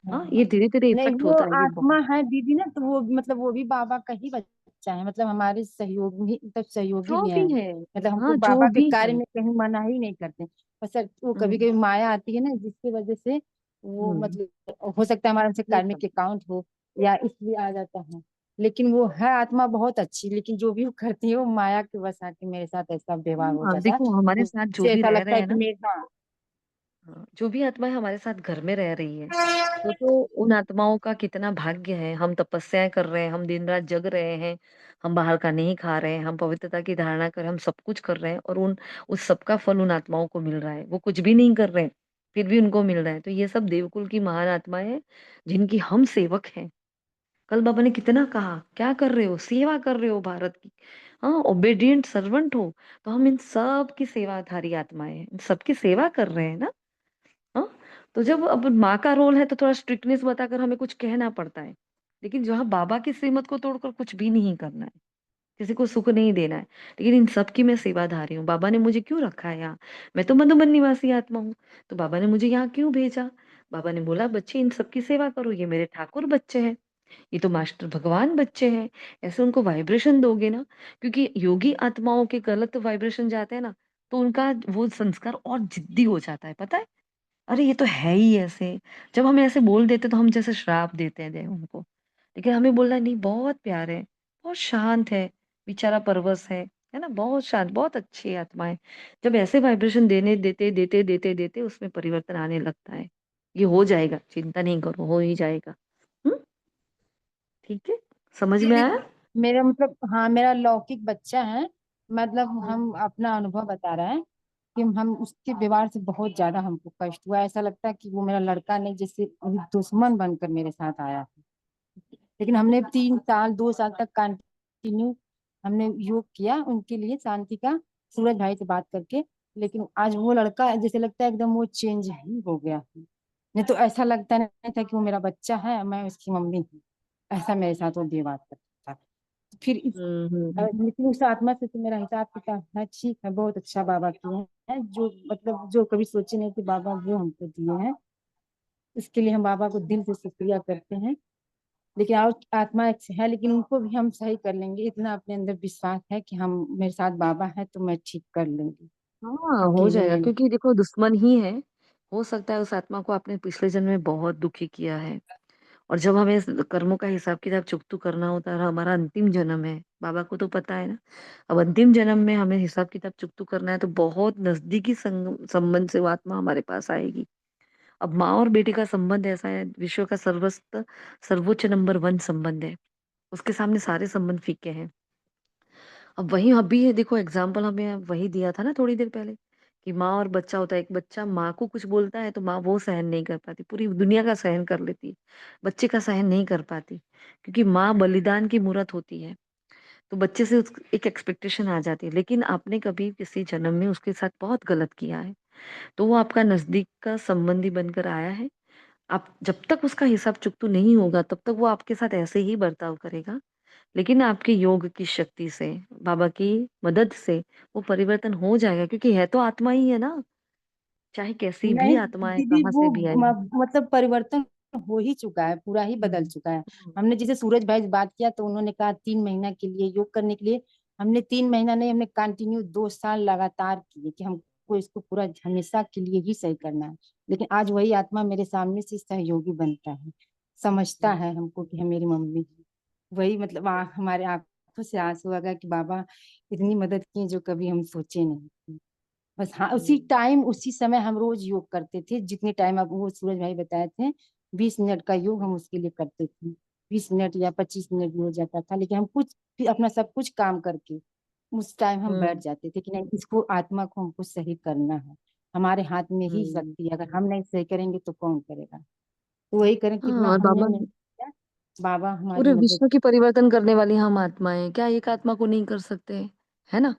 A: हाँ,
D: हाँ।
A: ये धीरे धीरे
D: नहीं
A: इफेक्ट
D: वो
A: होता है, ये
D: आत्मा
A: बहुत।
D: है दीदी ना, तो वो मतलब वो भी बाबा का ही बच्चा है, मतलब हमारे सहयोगी, मतलब सहयोगी
A: जो
D: भी है।
A: भी है,
D: मतलब हमको
A: हाँ, जो
D: बाबा के
A: भी
D: कार्य
A: है।
D: में कहीं मना ही नहीं करते। बस सर वो कभी
A: हम्म।
D: कभी माया आती है ना, जिसकी वजह से वो
A: हम्म।
D: मतलब हो सकता है हमारे से
A: ये सब।
D: कार्मिक अकाउंट हो, या इसलिए आ जाता है। लेकिन वो है आत्मा बहुत अच्छी, लेकिन जो भी वो करती है वो माया के वश आके मेरे साथ ऐसा व्यवहार हो
A: हाँ,
D: जाता है,
A: देखो हमारे साथ जो
D: जिससे
A: भी
D: ऐसा
A: रह
D: लगता
A: रहे
D: है
A: हैं
D: कि
A: ना,
D: मेरे, हाँ
A: हाँ, जो भी आत्माएं हमारे साथ घर में रह रही है, तो उन आत्माओं का कितना भाग्य है। हम तपस्याएं कर रहे हैं, हम दिन रात जग रहे हैं, हम बाहर का नहीं खा रहे हैं, हम पवित्रता की धारणा कर, हम सब कुछ कर रहे हैं, और उन उस सब का फल उन आत्माओं को मिल रहा है। वो कुछ भी नहीं कर रहे हैं, फिर भी उनको मिल रहा है। तो ये सब देवकुल की महान आत्माएं हैं, जिनकी हम सेवक हैं। कल बाबा ने कितना कहा, क्या कर रहे हो? सेवा कर रहे हो भारत की। हाँ, ओबेडिएंट सर्वेंट हो। तो हम इन सब की सेवाधारी आत्माएं हैं, इन सबकी सेवा कर रहे हैं ना। हाँ, तो जब अब माँ का रोल है तो थोड़ा स्ट्रिक्टनेस बताकर हमें कुछ कहना पड़ता है। लेकिन जहाँ बाबा की श्रीमत को तोड़कर कुछ भी नहीं करना है, किसी को सुख नहीं देना है। लेकिन इन सब की मैं सेवाधारी हूँ। बाबा ने मुझे क्यों रखा है यहाँ? मैं तो मधुबन निवासी आत्मा हूँ। तो बाबा ने मुझे यहाँ क्यों भेजा? बाबा ने बोला बच्चे इन सबकी सेवा करो, ये मेरे ठाकुर बच्चे हैं, ये तो मास्टर भगवान बच्चे हैं। ऐसे उनको वाइब्रेशन दोगे ना, क्योंकि योगी आत्माओं के गलत वाइब्रेशन जाते हैं ना, तो उनका वो संस्कार और जिद्दी हो जाता है, पता है? अरे ये तो है ही ऐसे। जब हम ऐसे बोल देते तो हम जैसे श्राप देते हैं उनको। लेकिन हमें बोलना है, नहीं, बहुत प्यार है, बहुत शांत है, बेचारा परवश है ना, बहुत शांत, बहुत अच्छी आत्मा है। जब ऐसे वाइब्रेशन देने देते देते देते देते उसमें परिवर्तन आने लगता है। ये हो जाएगा, चिंता नहीं करो, हो ही जाएगा। हम्म। ठीक है, समझ में आया?
D: मेरा मतलब हाँ मेरा लौकिक बच्चा है। मतलब हम अपना अनुभव बता रहे हैं कि हम उसके व्यवहार से बहुत ज्यादा हमको कष्ट हुआ। ऐसा लगता है कि वो मेरा लड़का नहीं, जैसे अभी दुश्मन बनकर मेरे साथ आया है। लेकिन हमने 3 साल 2 साल तक कंटिन्यू हमने योग किया उनके लिए शांति का, सूरज भाई से बात करके। लेकिन आज वो लड़का जैसे लगता है एकदम वो चेंज ही हो गया। नहीं तो ऐसा लगता नहीं था कि वो मेरा बच्चा है, मैं उसकी मम्मी हूँ। ऐसा मेरे साथ वो व्यवहार करता था। फिर लेकिन उस आत्मा से तो मेरा हिसाब किताब है ठीक है, बहुत अच्छा बाबा किए हैं, जो मतलब जो कभी सोचे नहीं कि बाबा वो हमको दिए हैं। इसके लिए हम बाबा को दिल से शुक्रिया करते हैं। लेकिन और आत्मा एक है, लेकिन उनको भी हम सही कर लेंगे, इतना अपने अंदर विश्वास है कि हम मेरे साथ बाबा है तो मैं ठीक कर लूंगी।
A: हाँ, हो
D: अकेले
A: जाएगा,
D: में
A: क्योंकि देखो दुश्मन ही है। हो सकता है उस आत्मा को आपने पिछले जन्म में बहुत दुखी किया है, और जब हमें इस कर्मों का हिसाब किताब चुकतू करना होता है, और हमारा अंतिम जन्म है, बाबा को तो पता है ना। अब अंतिम जन्म में हमें हिसाब किताब चुकतू करना है, तो बहुत नजदीकी संबंध से वो आत्मा हमारे पास आएगी। अब माँ और बेटे का संबंध ऐसा है, विश्व का सर्वोच्च नंबर 1 संबंध है। उसके सामने सारे संबंध फीके हैं। अब वही अभी ये देखो एग्जाम्पल हमें वही दिया था ना थोड़ी देर पहले, कि माँ और बच्चा होता है। एक बच्चा माँ को कुछ बोलता है तो माँ वो सहन नहीं कर पाती, पूरी दुनिया का सहन कर लेती है, बच्चे का सहन नहीं कर पाती। क्योंकि माँ बलिदान की मूरत होती है। तो बच्चे से एक एक्सपेक्टेशन आ जाती है। लेकिन आपने कभी किसी जन्म में उसके साथ बहुत गलत किया है, तो वो आपका नजदीक का संबंधी बनकर आया है। आप जब तक उसका हिसाब चुकतू नहीं होगा तब तक वो आपके साथ ऐसे ही बर्ताव करेगा। लेकिन आपके योग की शक्ति से, बाबा की मदद से वो परिवर्तन हो जाएगा, क्योंकि है तो आत्मा ही है ना, चाहे कैसी भी
D: नहीं
A: आत्मा है,
D: दीदी
A: कहाँ
D: वो
A: से भी आई है।
D: मतलब परिवर्तन हो ही चुका है, पूरा ही बदल
A: हम्म,
D: चुका है। हमने जैसे सूरज भाई से बात किया तो उन्होंने कहा 3 महीना के लिए योग करने के लिए। हमने 3 महीना नहीं, हमने कंटिन्यू 2 साल लगातार किए कि हमको इसको पूरा हमेशा के लिए ही सही करना है। लेकिन आज वही आत्मा मेरे सामने से सहयोगी बनता है, समझता है हमको कि हम मेरी मम्मी है। वही मतलब हमारे आंखों से आंसू आ गया कि बाबा इतनी मदद की जो कभी हम सोचे नहीं। बस हाँ, उसी टाइम उसी समय हम रोज योग करते थे, जितने टाइम अब वो सूरज भाई बताए थे 20 मिनट का योग हम उसके लिए करते थे। 20 मिनट या 25 मिनट भी हो जाता था, लेकिन हम कुछ फिर अपना सब कुछ काम करके उस टाइम हम बैठ
A: हम्म,
D: जाते थे कि नहीं, इसको आत्मा को हमको सही करना है। हमारे हाथ में ही
A: हम्म।
D: शक्ति है, अगर हम नहीं सही करेंगे तो कौन करेगा। तो वही करें,
A: हाँ,
D: कितना
A: और
D: हमने
A: बाबा
D: मेहनत किया, बाबा हमारी
A: पूरे
D: मदद।
A: विश्व की परिवर्तन करने वाली हम आत्माएं, क्या एक आत्मा को नहीं कर सकते? है ना?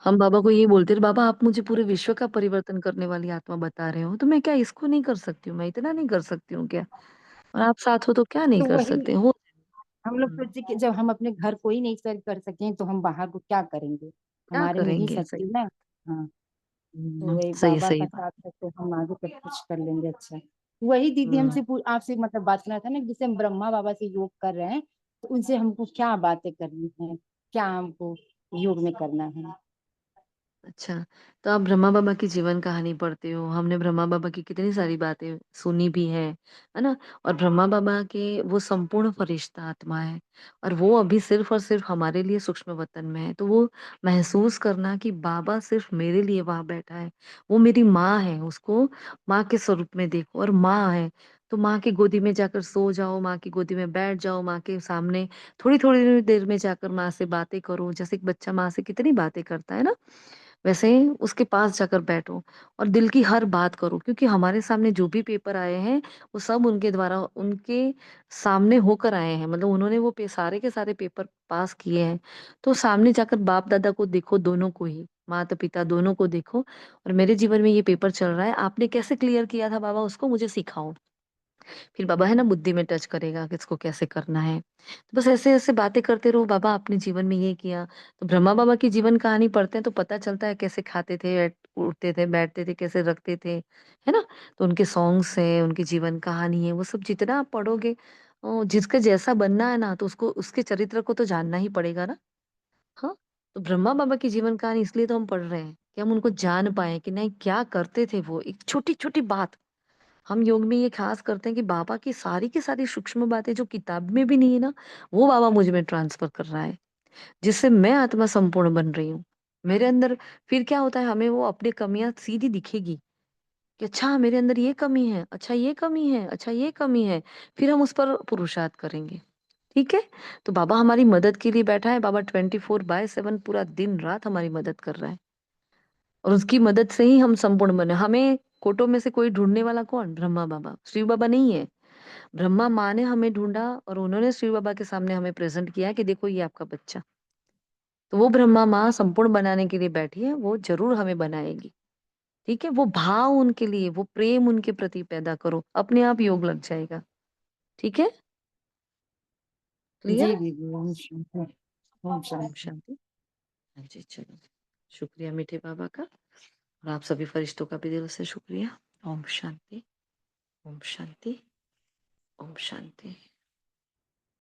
A: हम बाबा को ये बोलते थे, बाबा आप मुझे पूरे विश्व का परिवर्तन करने वाली आत्मा बता रहे हो, तो मैं क्या इसको नहीं कर सकती हूँ? मैं इतना नहीं कर सकती हूँ क्या? और आप साथ हो तो क्या नहीं
D: तो
A: कर
D: वही
A: सकते हो?
D: हम लोग
A: हम्म,
D: सोचे कि जब हम अपने घर को ही नहीं सही कर सकें तो हम बाहर को क्या करेंगे,
A: क्या
D: हमारे में ही
A: करेंगे?
D: शक्ति
A: सही।
D: है ना। हाँ, तो वही
A: सही
D: बाबा
A: सही
D: का
A: बात।
D: साथ है तो हम आगे सब कुछ कर लेंगे। अच्छा, वही दीदी
A: हम्म।
D: हमसे आपसे मतलब बात करना था ना, जैसे हम ब्रह्मा बाबा से योग कर रहे हैं तो उनसे हमको क्या बातें करनी है, क्या हमको योग में करना है।
A: अच्छा, तो आप ब्रह्मा बाबा की जीवन कहानी पढ़ते हो। हमने ब्रह्मा बाबा की कितनी सारी बातें सुनी भी है ना? और ब्रह्मा बाबा के वो संपूर्ण फरिश्ता आत्मा है, और वो अभी सिर्फ और सिर्फ हमारे लिए सूक्ष्म वतन में है। तो वो महसूस करना कि बाबा सिर्फ मेरे लिए वहां बैठा है। वो मेरी माँ है, उसको माँ के स्वरूप में देखो, और माँ है तो माँ की गोदी में जाकर सो जाओ, माँ की गोदी में बैठ जाओ, माँ के सामने थोड़ी थोड़ी देर में जाकर माँ से बातें करो। जैसे एक बच्चा माँ से कितनी बातें करता है ना, वैसे ही उसके पास जाकर बैठो और दिल की हर बात करो, क्योंकि हमारे सामने जो भी पेपर आए हैं वो सब उनके द्वारा उनके सामने होकर आए हैं। मतलब उन्होंने वो सारे के सारे पेपर पास किए हैं। तो सामने जाकर बाप दादा को देखो, दोनों को ही, माता पिता दोनों को देखो, और मेरे जीवन में ये पेपर चल रहा है, आपने कैसे क्लियर किया था बाबा, उसको मुझे सिखाओ। फिर बाबा है ना बुद्धि में टच करेगा कि इसको कैसे करना है। तो बस ऐसे ऐसे बातें करते रहो, बाबा आपने जीवन में ये किया। तो ब्रह्मा बाबा की जीवन कहानी पढ़ते हैं तो पता चलता है कैसे खाते थे, उठते थे, बैठते थे, कैसे रखते थे, है ना? तो उनके सॉन्ग्स है, उनकी जीवन कहानी है, वो सब जितना आप पढ़ोगे, जिसका जैसा बनना है ना, तो उसको उसके चरित्र को तो जानना ही पड़ेगा ना। हाँ, तो ब्रह्मा बाबा की जीवन कहानी इसलिए तो हम पढ़ रहे हैं कि हम उनको जान पाए कि नहीं क्या करते थे वो, एक छोटी छोटी बात। हम योग में ये खास करते हैं कि बाबा की सारी सूक्ष्म बातें जो किताब में भी नहीं है ना, वो बाबा मुझ में ट्रांसफर कर रहा है, जिससे मैं आत्मा संपूर्ण बन रही हूँ मेरे अंदर। फिर क्या होता है, हमें वो अपनी कमियां सीधी दिखेगी कि अच्छा मेरे अंदर ये कमी है, अच्छा ये कमी है, अच्छा ये कमी है। फिर हम उस पर पुरुषार्थ करेंगे। ठीक है? तो बाबा हमारी मदद के लिए बैठा है। बाबा 24/7 पूरा दिन रात हमारी मदद कर रहा है, और उसकी मदद से ही हम संपूर्ण बने। हमें कोटों में से कोई ढूंढने वाला कौन? ब्रह्मा बाबा, शिव बाबा नहीं है। ब्रह्मा माँ ने हमें ढूंढा और उन्होंने शिव बाबा के सामने हमें प्रेजेंट किया कि देखो ये आपका बच्चा। तो वो ब्रह्मा माँ संपूर्ण बनाने के लिए बैठी है, वो जरूर हमें बनाएगी। ठीक है? वो भाव उनके लिए, वो प्रेम उनके प्रति पैदा करो, अपने आप योग लग जाएगा। ठीक है?
D: जी
A: क्लियर?
D: दीदी, ओम शांति, ओम
A: ओम
D: शांति।
A: शांति। हाँ जी, चलो, शुक्रिया मीठे बाबा का, और आप सभी फरिश्तों का भी दिल से शुक्रिया। ओम शांति, ओम शांति, ओम शांति।